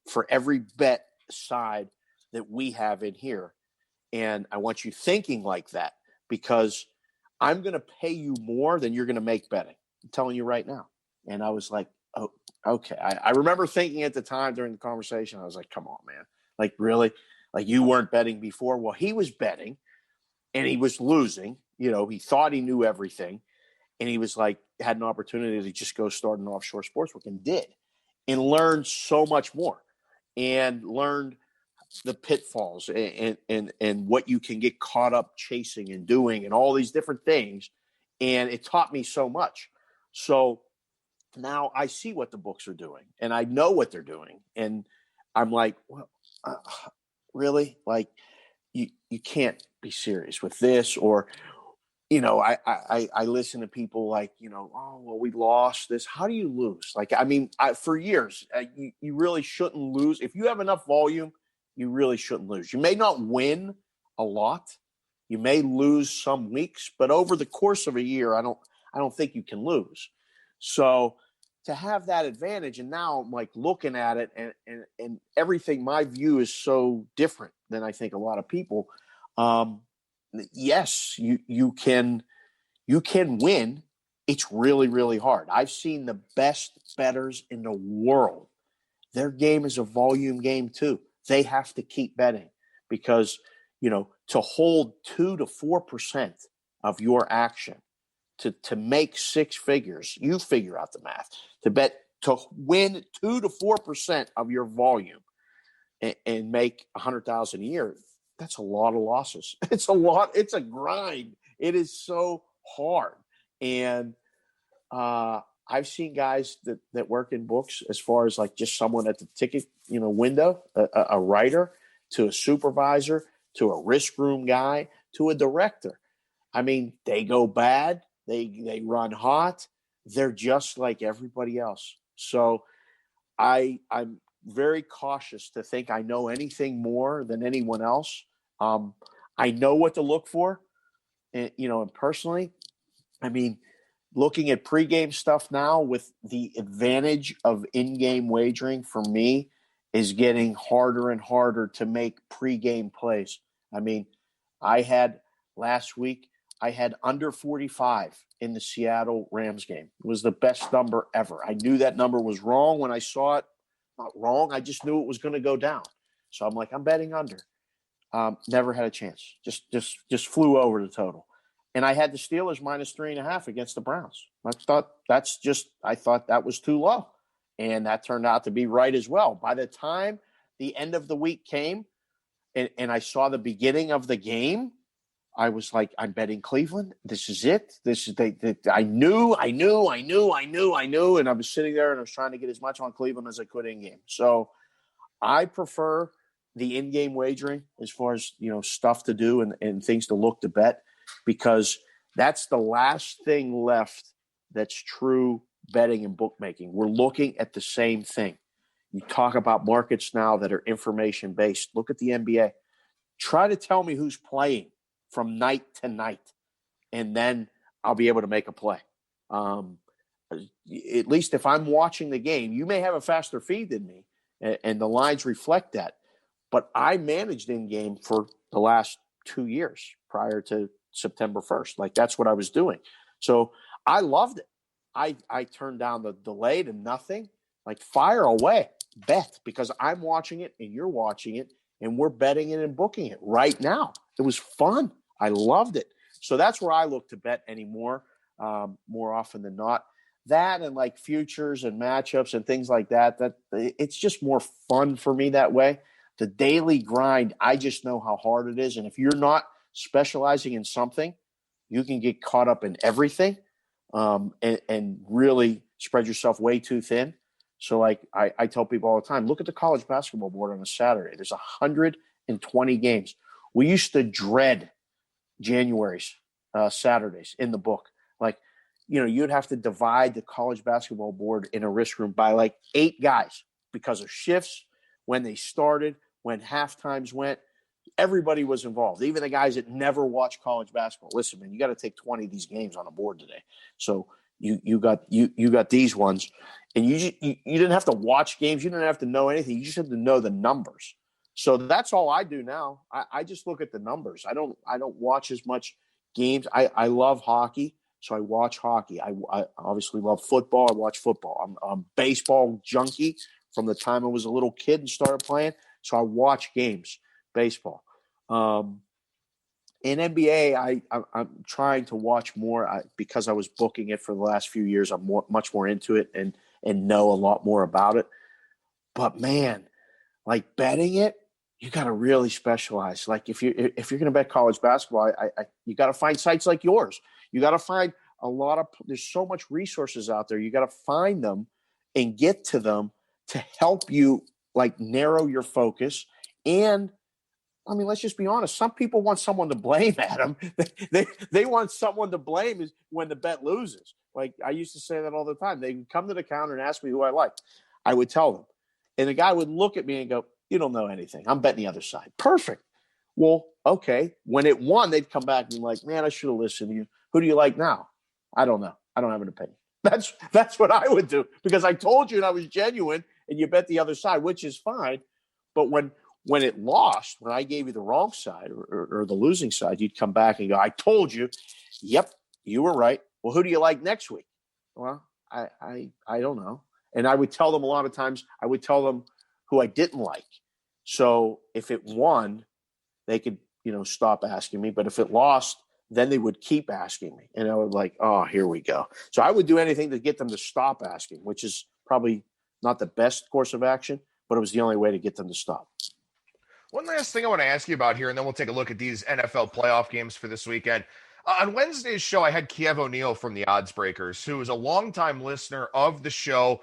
for every bet side that we have in here. And I want you thinking like that because I'm going to pay you more than you're going to make betting. I'm telling you right now. And I was like, oh, okay. I remember thinking at the time during the conversation, I was like, come on, man. Like, really? Like you weren't betting before? Well, he was betting and he was losing. He thought he knew everything. And he was like, had an opportunity to just go start an offshore sportsbook and did. And learned so much more. And learned the pitfalls and what you can get caught up chasing and doing and all these different things. And it taught me so much. So now I see what the books are doing and I know what they're doing. And I'm like, well, really? Like you can't be serious with this. Or, I listen to people like, oh, well, we lost this. How do you lose? Like, I mean, for years, you really shouldn't lose. If you have enough volume, you really shouldn't lose. You may not win a lot. You may lose some weeks, but over the course of a year, I don't think you can lose. So to have that advantage, and now I'm like looking at it and everything, my view is so different than I think a lot of people. Yes, you can you can win. It's really, really hard. I've seen the best bettors in the world. Their game is a volume game too. They have to keep betting because, to hold 2 to 4% of your action to make six figures, you figure out the math, to win 2 to 4% of your volume and make 100,000 a year. That's a lot of losses. It's a lot. It's a grind. It is so hard. And I've seen guys that work in books as far as like just someone at the ticket, window, a writer, to a supervisor, to a risk room guy, to a director. I mean, they go bad. They run hot. They're just like everybody else. So I'm very cautious to think I know anything more than anyone else. I know what to look for, and personally, I mean, looking at pregame stuff now with the advantage of in-game wagering for me is getting harder and harder to make pregame plays. I mean, last week, I had under 45 in the Seattle Rams game. It was the best number ever. I knew that number was wrong when I saw it. Not wrong. I just knew it was going to go down. So I'm like, I'm betting under. Never had a chance. Just flew over the total. And I had the Steelers minus 3.5 against the Browns. I thought that was too low. And that turned out to be right as well. By the time the end of the week came and I saw the beginning of the game, I was like, I'm betting Cleveland. This is it. I knew. And I was sitting there and I was trying to get as much on Cleveland as I could in game. So I prefer the in-game wagering as far as, stuff to do and things to look to bet, because that's the last thing left that's true betting and bookmaking. We're looking at the same thing. You talk about markets now that are information-based. Look at the NBA. Try to tell me who's playing from night to night, and then I'll be able to make a play. At least if I'm watching the game, you may have a faster feed than me, and the lines reflect that. But I managed in-game for the last 2 years prior to September 1st. Like, that's what I was doing. So I loved it. I turned down the delay to nothing. Like, fire away, bet, because I'm watching it and you're watching it, and we're betting it and booking it right now. It was fun. I loved it. So that's where I look to bet anymore, more often than not. That and like futures and matchups and things like that, it's just more fun for me that way. The daily grind, I just know how hard it is. And if you're not specializing in something, you can get caught up in everything and really spread yourself way too thin. So like I tell people all the time, look at the college basketball board on a Saturday. There's 120 games. We used to dread January's Saturdays in the book. Like, you'd have to divide the college basketball board in a risk room by like 8 guys because of shifts, when they started, when half times went. Everybody was involved, even the guys that never watched college basketball. Listen, man, you got to take 20 of these games on a board today. So you got these ones, and you didn't have to watch games. You didn't have to know anything. You just had to know the numbers. So that's all I do now. I just look at the numbers. I don't watch as much games. I love hockey, so I watch hockey. I obviously love football. I watch football. I'm a baseball junkie from the time I was a little kid and started playing. So I watch games, baseball. In NBA, I'm trying to watch more because I was booking it for the last few years. I'm much more into it and know a lot more about it. But man, like betting it, you got to really specialize. Like if you're going to bet college basketball, you got to find sites like yours. You got to find there's so much resources out there. You got to find them and get to them to help you like narrow your focus. And I mean, let's just be honest. Some people want someone to blame, Adam. They want someone to blame is when the bet loses. Like I used to say that all the time. They would come to the counter and ask me who I liked. I would tell them. And the guy would look at me and go, "You don't know anything. I'm betting the other side." Perfect. Well, okay. When it won, they'd come back and be like, "Man, I should have listened to you. Who do you like now?" I don't know. I don't have an opinion. That's what I would do because I told you and I was genuine and you bet the other side, which is fine. But when it lost, when I gave you the wrong side or the losing side, you'd come back and go, "I told you." Yep. you were right. Well, who do you like next week? Well, I don't know. And I would tell them a lot of times, I would tell them who I didn't like. So if it won, they could, stop asking me. But if it lost, then they would keep asking me. And I would like, oh, here we go. So I would do anything to get them to stop asking, which is probably not the best course of action, but it was the only way to get them to stop. One last thing I want to ask you about here, and then we'll take a look at these NFL playoff games for this weekend. On Wednesday's show, I had Kiev O'Neill from the Odds Breakers, who is a longtime listener of the show,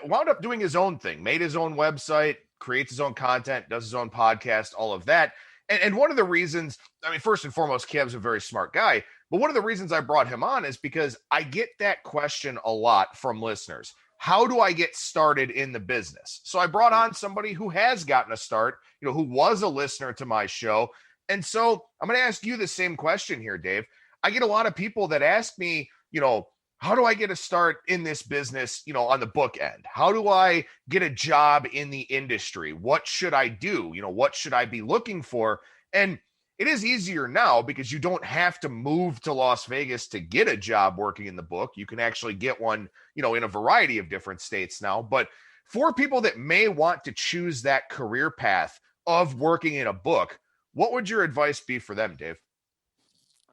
wound up doing his own thing, made his own website, creates his own content, does his own podcast, all of that. And one of the reasons, first and foremost, Kiev's a very smart guy, but one of the reasons I brought him on is because I get that question a lot from listeners. How do I get started in the business? So I brought on somebody who has gotten a start, who was a listener to my show. And so I'm going to ask you the same question here, Dave. I get a lot of people that ask me, how do I get a start in this business, on the book end? How do I get a job in the industry? What should I do? What should I be looking for? And it is easier now because you don't have to move to Las Vegas to get a job working in the book. You can actually get one, in a variety of different states now. But for people that may want to choose that career path of working in a book, what would your advice be for them, Dave?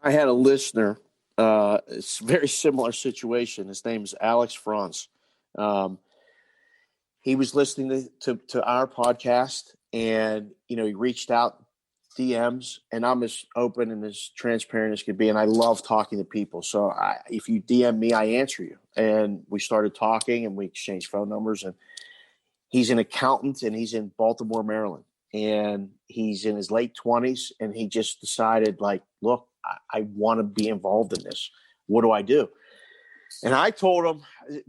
I had a listener. It's a very similar situation. His name is Alex Franz. He was listening to our podcast, and he reached out DMs, and I'm as open and as transparent as could be, and I love talking to people. So if you DM me, I answer you. And we started talking, and we exchanged phone numbers. And he's an accountant, and he's in Baltimore, Maryland, and he's in his late 20s, and he just decided, look, I want to be involved in this. What do I do? And I told him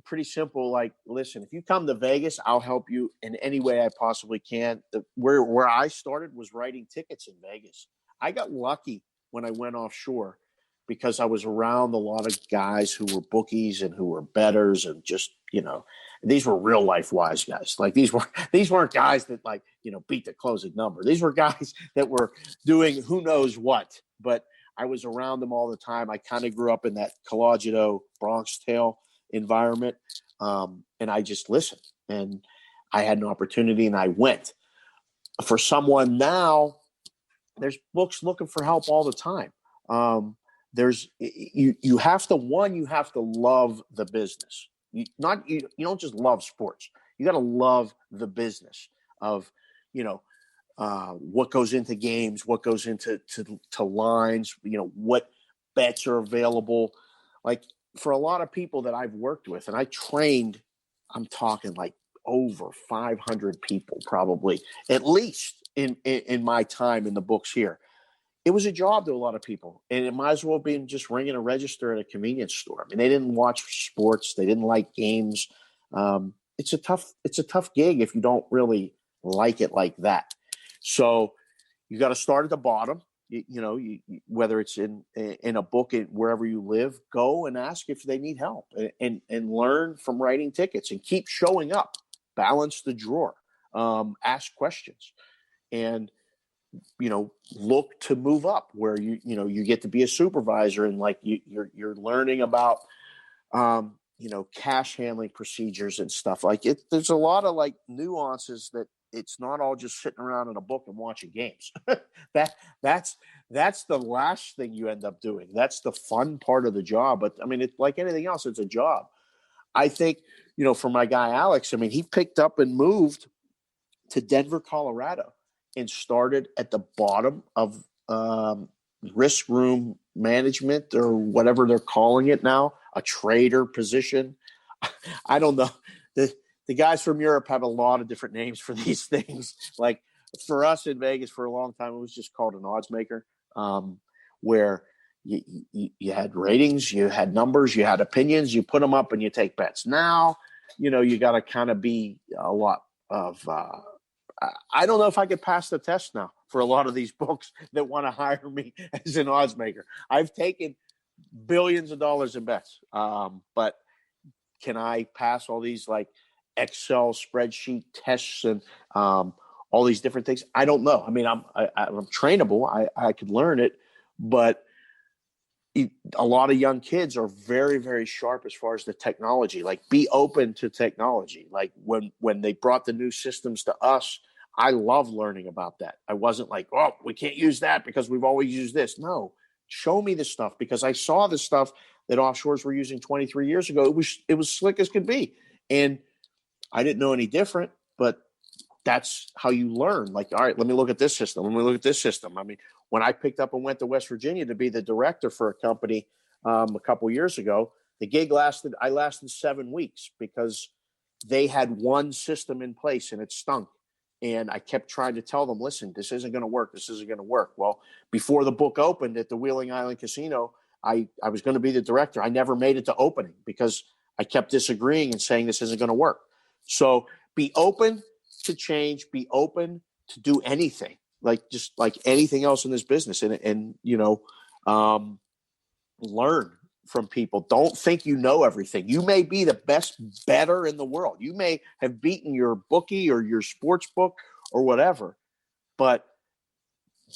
pretty simple, listen, if you come to Vegas, I'll help you in any way I possibly can. Where I started was writing tickets in Vegas. I got lucky when I went offshore because I was around a lot of guys who were bookies and who were bettors, and just, these were real life wise guys. These weren't guys that beat the closing number. These were guys that were doing who knows what, but I was around them all the time. I kind of grew up in that Collagito Bronx Tale environment. And I just listened, and I had an opportunity, and I went. For someone now, there's books looking for help all the time. You have to love the business. You don't just love sports. You got to love the business of, what goes into games, what goes into lines, what bets are available. For a lot of people that I've worked with, and I trained, I'm talking over 500 people, probably at least in my time in the books here. It was a job to a lot of people, and it might as well be just ringing a register at a convenience store. They didn't watch sports. They didn't like games. It's a tough gig if you don't really like it like that. So you got to start at the bottom. Whether it's in a book, wherever you live, go and ask if they need help, and learn from writing tickets, and keep showing up. Balance the drawer. Ask questions, and look to move up where you get to be a supervisor, and you're learning about cash handling procedures and stuff there's a lot of nuances that it's not all just sitting around in a book and watching games. That's the last thing you end up doing. That's the fun part of the job. But it's like anything else, it's a job. I think, for my guy, Alex, he picked up and moved to Denver, Colorado, and started at the bottom of risk room management, or whatever they're calling it now, a trader position. I don't know. The guys from Europe have a lot of different names for these things. For us in Vegas for a long time, it was just called an odds maker, where you had ratings, you had numbers, you had opinions, you put them up and you take bets. Now, you got to kind of be a lot of I don't know if I could pass the test now for a lot of these books that want to hire me as an odds maker. I've taken billions of dollars in bets, but can I pass all these Excel spreadsheet tests and all these different things? I don't know. I'm trainable. I could learn it, but a lot of young kids are very, very sharp as far as the technology. Like, be open to technology. Like when they brought the new systems to us, I love learning about that. I wasn't like, oh, we can't use that because we've always used this. No, show me this stuff, because I saw the stuff that offshores were using 23 years ago. It was slick as could be. And I didn't know any different, but that's how you learn. Like, all right, let me look at this system. Let me look at this system. I mean, when I picked up and went to West Virginia to be the director for a company a couple years ago, the gig I lasted 7 weeks because they had one system in place and it stunk. And I kept trying to tell them, listen, this isn't going to work. This isn't going to work. Well, before the book opened at the Wheeling Island Casino, I was going to be the director. I never made it to opening because I kept disagreeing and saying this isn't going to work. So be open to change, be open to do anything, just like anything else in this business, and learn from people. Don't think you know everything. You may be the best bettor in the world. You may have beaten your bookie or your sports book or whatever, but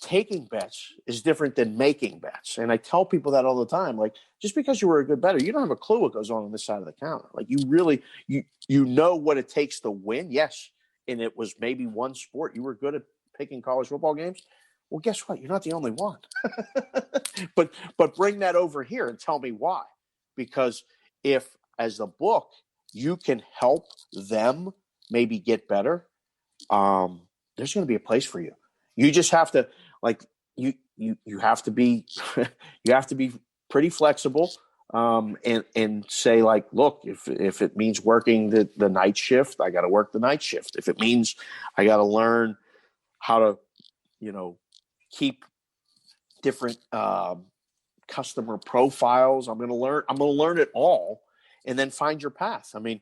taking bets is different than making bets. And I tell people that all the time. Like, just because you were a good bettor, you don't have a clue what goes on this side of the counter. Like, you really, you know what it takes to win. Yes. And it was maybe one sport. You were good at picking college football games. Well, guess what? You're not the only one. but bring that over here and tell me why. Because if, as a book, you can help them maybe get better, there's going to be a place for you. You just have to, you have to be you have to be pretty flexible, and say, like, look, if it means working the night shift, I got to work the night shift. If it means I got to learn how to, keep different customer profiles, I'm going to learn it all, and then find your path. I mean,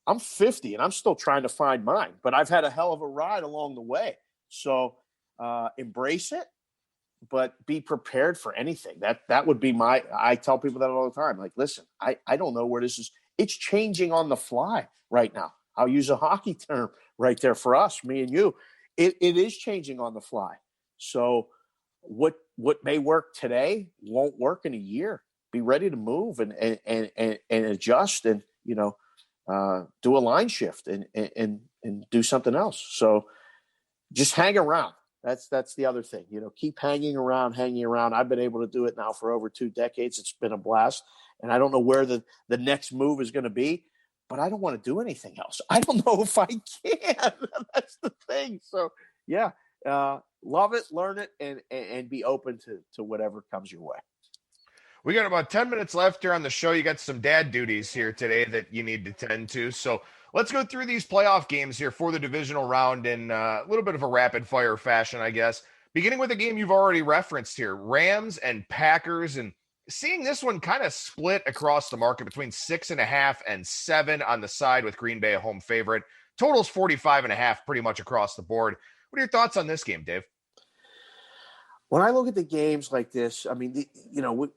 I'm 50 and I'm still trying to find mine, but I've had a hell of a ride along the way. So embrace it, but be prepared for anything. That would be I tell people that all the time. Like, listen, I don't know where this is. It's changing on the fly right now. I'll use a hockey term right there for us, me and you. It is changing on the fly. So what may work today won't work in a year. Be ready to move and adjust, and do a line shift and do something else. So just hang around. That's the other thing. Keep hanging around. I've been able to do it now for over 2 decades. It's been a blast, and I don't know where the next move is going to be, but I don't want to do anything else. I don't know if I can. That's the thing. So yeah, love it, learn it, and be open to whatever comes your way. We got about 10 minutes left here on the show. You got some dad duties here today that you need to tend to. So let's go through these playoff games here for the divisional round in a little bit of a rapid fire fashion, I guess. Beginning with a game you've already referenced here, Rams and Packers, and seeing this one kind of split across the market between 6.5 and 7 on the side, with Green Bay a home favorite. Totals 45.5 pretty much across the board. What are your thoughts on this game, Dave? When I look at the games like this, I mean,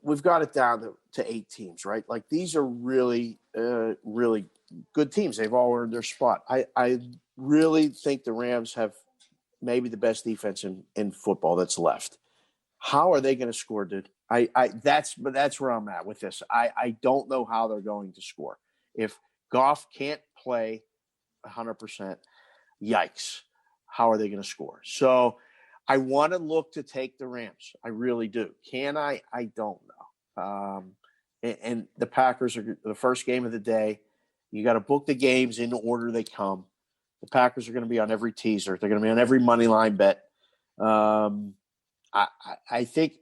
we've got it down to 8 teams, right? Like, these are really, really good teams. They've all earned their spot. I really think the Rams have maybe the best defense in football that's left. How are they going to score, dude? That's where I'm at with this. I don't know how they're going to score. If Goff can't play 100%, yikes. How are they going to score? So I want to look to take the Rams. I really do. Can I? I don't know. And the Packers are the first game of the day. You got to book the games in order they come. The Packers are going to be on every teaser. They're going to be on every money line bet. I think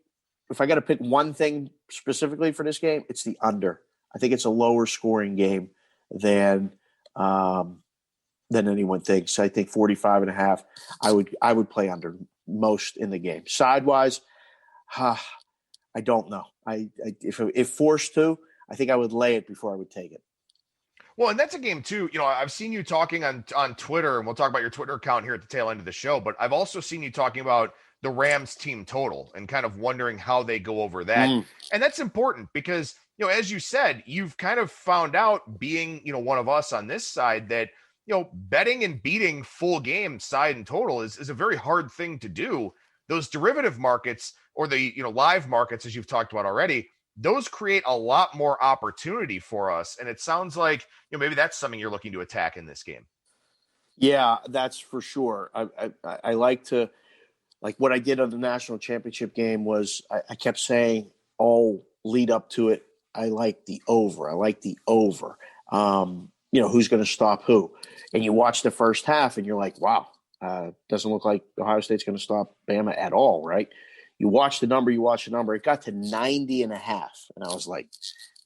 if I got to pick one thing specifically for this game, it's the under. I think it's a lower scoring game than anyone thinks. I think 45.5. I would play under most in the game. Sidewise, I don't know. If forced to, I think I would lay it before I would take it. Well, and that's a game too. I've seen you talking on Twitter, and we'll talk about your Twitter account here at the tail end of the show, but I've also seen you talking about the Rams team total and kind of wondering how they go over that. And that's important because, as you said, you've kind of found out, being, one of us on this side, that, betting and beating full game side and total is a very hard thing to do. Those derivative markets, or the, live markets, as you've talked about already, those create a lot more opportunity for us. And it sounds like, maybe that's something you're looking to attack in this game. Yeah, that's for sure. I like to, like what I did on the national championship game was I kept saying all lead up to it, I like the over. I like the over. Who's going to stop who? And you watch the first half and you're like, wow, doesn't look like Ohio State's going to stop Bama at all, right? You watch the number. It got to 90.5. And I was like,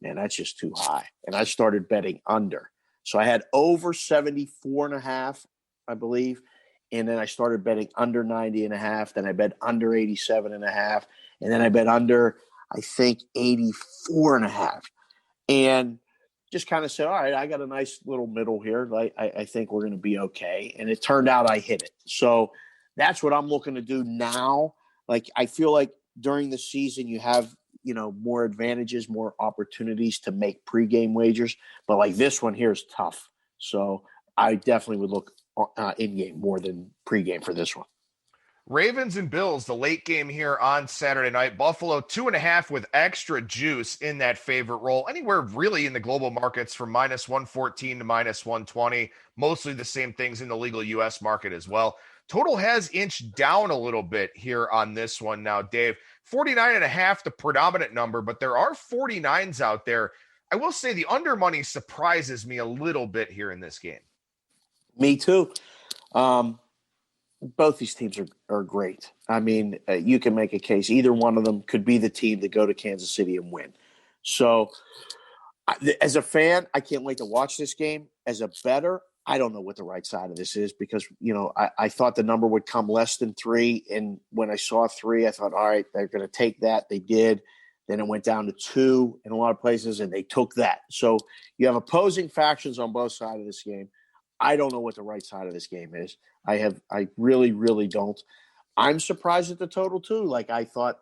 man, that's just too high. And I started betting under. So I had over 74.5, I believe. And then I started betting under 90.5. Then I bet under 87.5. And then I bet under, I think, 84.5. And just kind of said, all right, I got a nice little middle here. I think we're going to be okay. And it turned out I hit it. So that's what I'm looking to do now. Like, I feel like during the season you have, more advantages, more opportunities to make pregame wagers. But like this one here is tough. So I definitely would look in-game more than pregame for this one. Ravens and Bills, the late game here on Saturday night. Buffalo 2.5 with extra juice in that favorite role. Anywhere really in the global markets from -114 to -120. Mostly the same things in the legal U.S. market as well. Total has inched down a little bit here on this one now, Dave. 49.5, the predominant number, but there are 49s out there. I will say the under money surprises me a little bit here in this game. Me too. Both these teams are great. I mean, you can make a case. Either one of them could be the team to go to Kansas City and win. So as a fan, I can't wait to watch this game. As a bettor, I don't know what the right side of this is because, I thought the number would come less than 3. And when I saw 3, I thought, all right, they're going to take that. They did. Then it went down to 2 in a lot of places, and they took that. So you have opposing factions on both sides of this game. I don't know what the right side of this game is. I really, really don't. I'm surprised at the total too. Like I thought,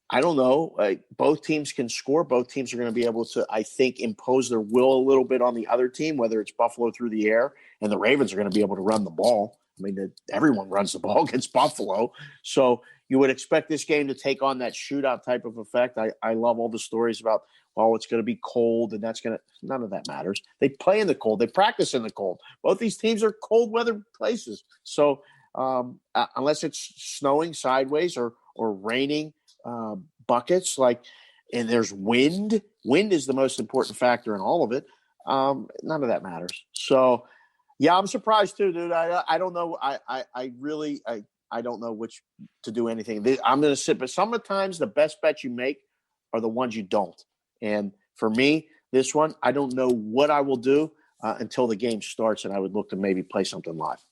I don't know. Both teams can score. Both teams are going to be able to, I think, impose their will a little bit on the other team, whether it's Buffalo through the air, and the Ravens are going to be able to run the ball. I mean, everyone runs the ball against Buffalo. So you would expect this game to take on that shootout type of effect. I love all the stories about, it's going to be cold, and none of that matters. They play in the cold. They practice in the cold. Both these teams are cold weather places. So unless it's snowing sideways or raining buckets, and there's wind is the most important factor in all of it. None of that matters. So yeah, I'm surprised too, dude. I don't know. I don't know which to do anything. I'm going to sit, but sometimes the best bets you make are the ones you don't. And for me, this one, I don't know what I will do until the game starts, and I would look to maybe play something live.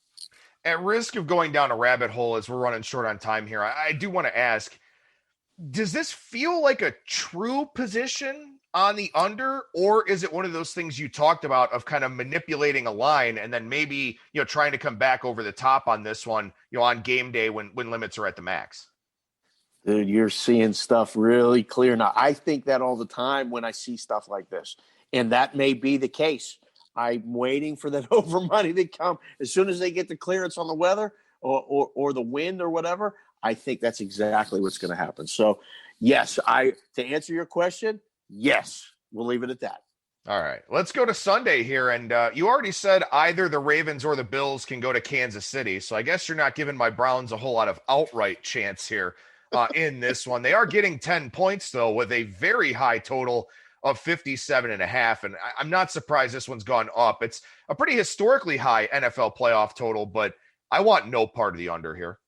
At risk of going down a rabbit hole as we're running short on time here, I do want to ask, does this feel like a true position on the under, or is it one of those things you talked about of kind of manipulating a line and then maybe, trying to come back over the top on this one, on game day when limits are at the max? Dude, you're seeing stuff really clear now. I think that all the time when I see stuff like this, and that may be the case. I'm waiting for that over money to come. As soon as they get the clearance on the weather or the wind or whatever, I think that's exactly what's going to happen. So, yes, to answer your question, yes, we'll leave it at that. All right, let's go to Sunday here. And you already said either the Ravens or the Bills can go to Kansas City. So I guess you're not giving my Browns a whole lot of outright chance here. In this one. They are getting 10 points, though, with a very high total of 57.5. And I'm not surprised this one's gone up. It's a pretty historically high NFL playoff total, but I want no part of the under here.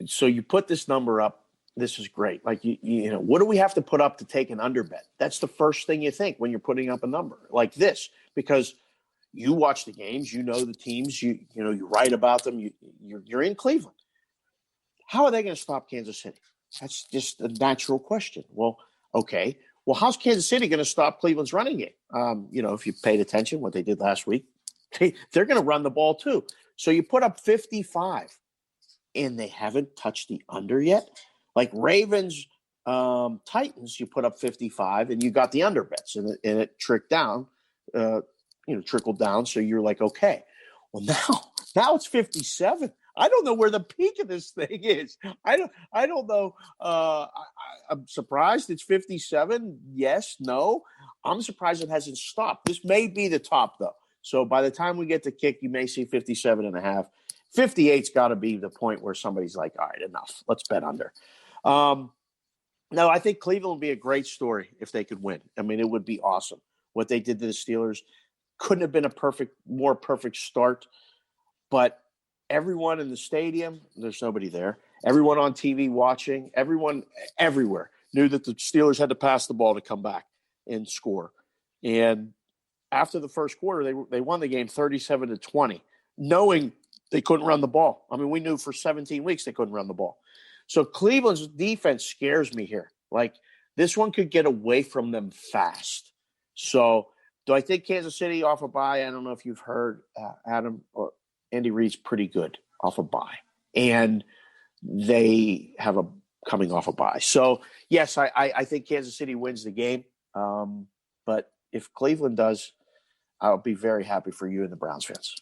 So you put this number up. This is great. Like, what do we have to put up to take an under bet? That's the first thing you think when you're putting up a number like this, because you watch the games, the teams, you write about them. You're in Cleveland. How are they going to stop Kansas City? That's just a natural question. Well, okay. Well, how's Kansas City going to stop Cleveland's running game? If you paid attention what they did last week, they're going to run the ball too. So you put up 55, and they haven't touched the under yet. Like Ravens, Titans, you put up 55, and you got the under bets, and it trickled down. So you're like, okay. Well, now it's 57. I don't know where the peak of this thing is. I don't know. I'm surprised it's 57. Yes, no. I'm surprised it hasn't stopped. This may be the top, though. So by the time we get to kick, you may see 57.5. 58's got to be the point where somebody's like, all right, enough. Let's bet under. No, I think Cleveland would be a great story if they could win. I mean, it would be awesome. What they did to the Steelers couldn't have been a more perfect start. But everyone in the stadium, there's nobody there. Everyone on TV watching, everyone everywhere knew that the Steelers had to pass the ball to come back and score. And after the first quarter, they won the game 37-20, knowing they couldn't run the ball. I mean, we knew for 17 weeks they couldn't run the ball. So Cleveland's defense scares me here. Like, this one could get away from them fast. So do I think Kansas City off a bye? I don't know if you've heard, Adam, or Andy Reid's pretty good off a bye. And they have coming off a bye. So, yes, I think Kansas City wins the game. But if Cleveland does, I'll be very happy for you and the Browns fans.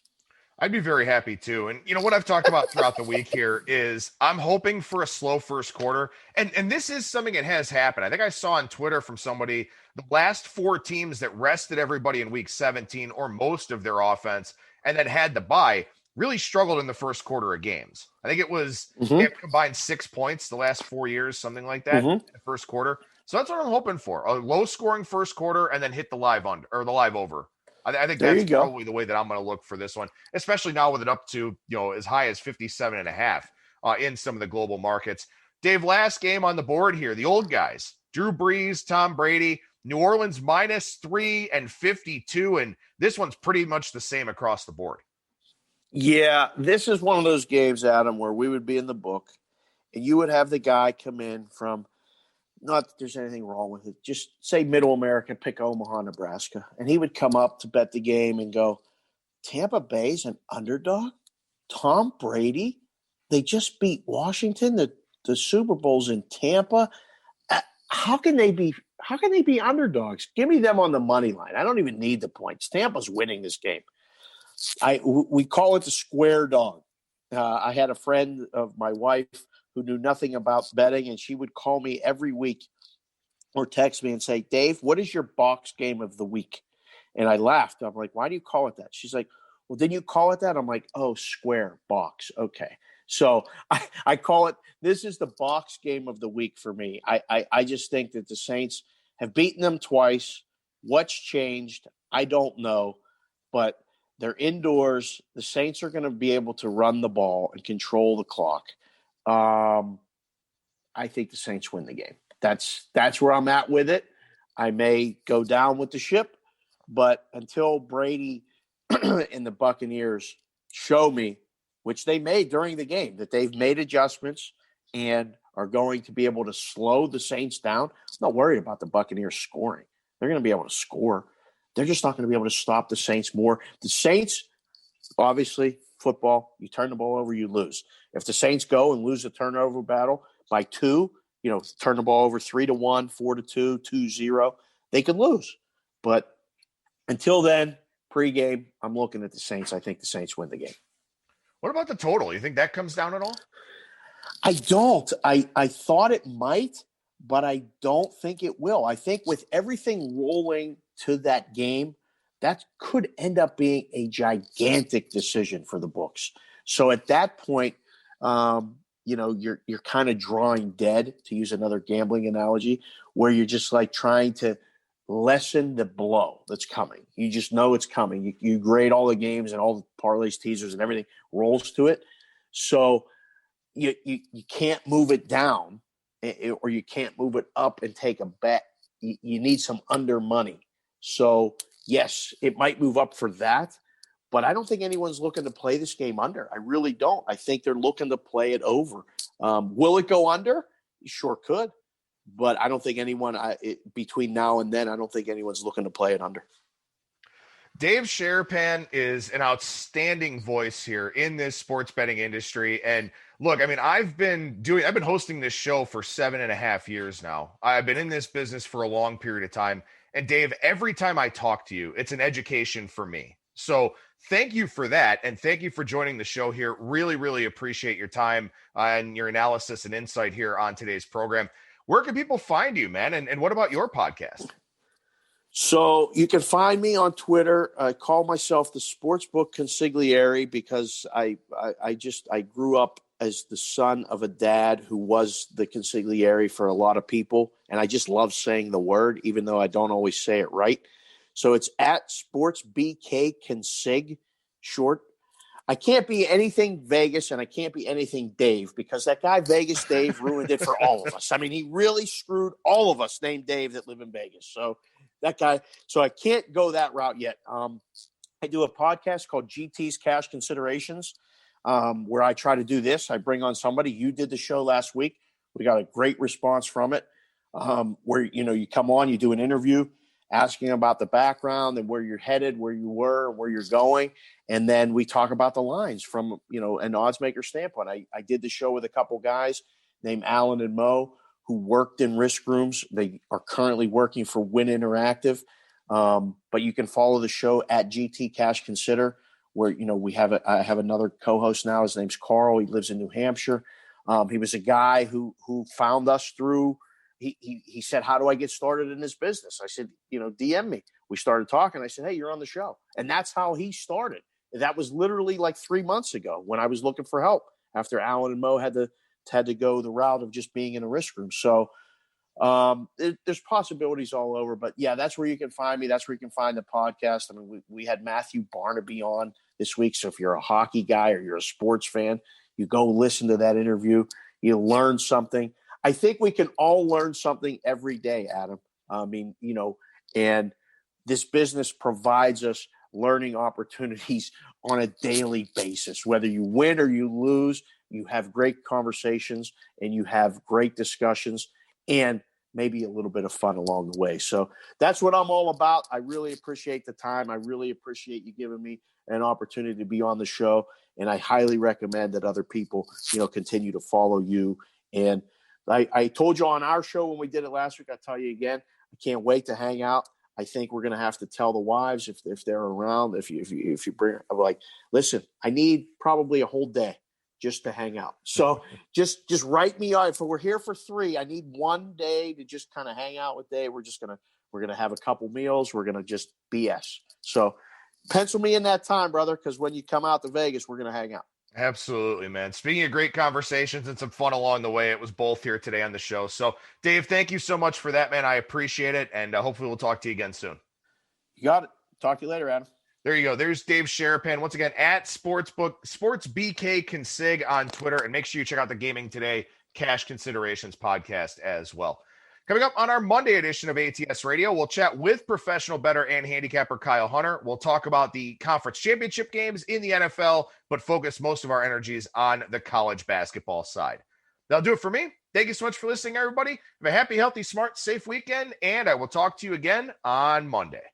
I'd be very happy too. And what I've talked about throughout the week here is I'm hoping for a slow first quarter. And this is something that has happened. I think I saw on Twitter from somebody, the last 4 teams that rested everybody in week 17 or most of their offense and then had the bye really struggled in the first quarter of games. I think it was they have combined 6 points the last 4 years, something like that in the first quarter. So that's what I'm hoping for. A low scoring first quarter and then hit the live under or the live over. I think that's probably the way that I'm going to look for this one, especially now with it up to, as high as 57.5 in some of the global markets. Dave, last game on the board here, the old guys, Drew Brees, Tom Brady, New Orleans -3 and 52. And this one's pretty much the same across the board. Yeah, this is one of those games, Adam, where we would be in the book and you would have the guy come in from, not that there's anything wrong with it, just say middle America, pick Omaha, Nebraska. And he would come up to bet the game and go, Tampa Bay's an underdog? Tom Brady? They just beat Washington. The Super Bowl's in Tampa. How can they be underdogs? Give me them on the money line. I don't even need the points. Tampa's winning this game. We call it the square dog. I had a friend of my wife who knew nothing about betting, and she would call me every week or text me and say, Dave, what is your box game of the week? And I laughed. I'm like, why do you call it that? She's like, well, didn't you call it that? I'm like, oh, square box. Okay. So I call it, this is the box game of the week for me. I just think that the Saints have beaten them twice. What's changed? I don't know, but they're indoors. The Saints are going to be able to run the ball and control the clock. I think the Saints win the game. That's where I'm at with it. I may go down with the ship, but until Brady and the Buccaneers show me, which they made during the game, that they've made adjustments and are going to be able to slow the Saints down, I'm not worried about the Buccaneers scoring. They're going to be able to score. They're just not going to be able to stop the Saints more. The Saints, obviously, football, you turn the ball over, you lose. If the Saints go and lose the turnover battle by 2, turn the ball over 3-1, 4-2, 2-0, they could lose. But until then, pregame, I'm looking at the Saints. I think the Saints win the game. What about the total? You think that comes down at all? I don't. I thought it might, but I don't think it will. I think with everything rolling to that game, that could end up being a gigantic decision for the books. So at that point, you're kind of drawing dead, to use another gambling analogy, where you're just like trying to lessen the blow that's coming. You just know it's coming. You grade all the games and all the parlays, teasers, and everything rolls to it. So you can't move it down, or you can't move it up and take a bet. You need some under money. So yes, it might move up for that, but I don't think anyone's looking to play this game under. I really don't. I think they're looking to play it over. Will it go under? You sure could. But I don't think anyone between now and then, I don't think anyone's looking to play it under. Dave Sharapan is an outstanding voice here in this sports betting industry. And look, I mean, I've been hosting this show for 7.5 years now. I've been in this business for a long period of time. And Dave, every time I talk to you, it's an education for me. So thank you for that. And thank you for joining the show here. Really, really appreciate your time and your analysis and insight here on today's program. Where can people find you, man? And what about your podcast? So you can find me on Twitter. I call myself the Sportsbook Consigliere because I grew up as the son of a dad who was the consigliere for a lot of people. And I just love saying the word, even though I don't always say it right. So it's at SportsBK Consig, short. I can't be anything Vegas and I can't be anything Dave because that guy Vegas Dave ruined it for all of us. I mean, he really screwed all of us named Dave that live in Vegas. So that guy, so I can't go that route yet. I do a podcast called GT's Cash Considerations, where I try to do this. I bring on somebody. You did the show last week. We got a great response from it, where, you come on, you do an interview asking about the background and where you're headed, where you were, where you're going. And then we talk about the lines from, an odds maker standpoint. I did the show with a couple guys named Alan and Mo who worked in risk rooms. They are currently working for Win Interactive. But you can follow the show at GT Cash Consider, where, I have another co-host now. His name's Carl. He lives in New Hampshire. He was a guy who found us through, he said, how do I get started in this business? I said, DM me. We started talking. I said, hey, you're on the show. And that's how he started. That was literally like 3 months ago when I was looking for help after Alan and Mo had to go the route of just being in a risk room. So there's possibilities all over. But, yeah, that's where you can find me. That's where you can find the podcast. I mean, we had Matthew Barnaby on this week. So if you're a hockey guy or you're a sports fan, you go listen to that interview. You learn something. I think we can all learn something every day, Adam. I mean, and this business provides us learning opportunities on a daily basis. Whether you win or you lose, you have great conversations and you have great discussions and maybe a little bit of fun along the way. So that's what I'm all about. I really appreciate the time. I really appreciate you giving me an opportunity to be on the show. And I highly recommend that other people, continue to follow you. And I told you on our show when we did it last week, I'll tell you again, I can't wait to hang out. I think we're going to have to tell the wives if they're around, if you bring, I'm like, listen, I need probably a whole day just to hang out. So just write me out. If we're here for 3, I need 1 day to just kind of hang out with Dave. We're going to have a couple meals. We're going to just BS. So pencil me in that time, brother, because when you come out to Vegas, we're going to hang out. Absolutely, man. Speaking of great conversations and some fun along the way, it was both here today on the show. So, Dave, thank you so much for that, man. I appreciate it, and hopefully we'll talk to you again soon. You got it. Talk to you later, Adam. There you go. There's Dave Sharapan, once again, at SportsBK Consig on Twitter, and make sure you check out the Gaming Today Cash Considerations podcast as well. Coming up on our Monday edition of ATS Radio, we'll chat with professional bettor and handicapper Kyle Hunter. We'll talk about the conference championship games in the NFL, but focus most of our energies on the college basketball side. That'll do it for me. Thank you so much for listening, everybody. Have a happy, healthy, smart, safe weekend, and I will talk to you again on Monday.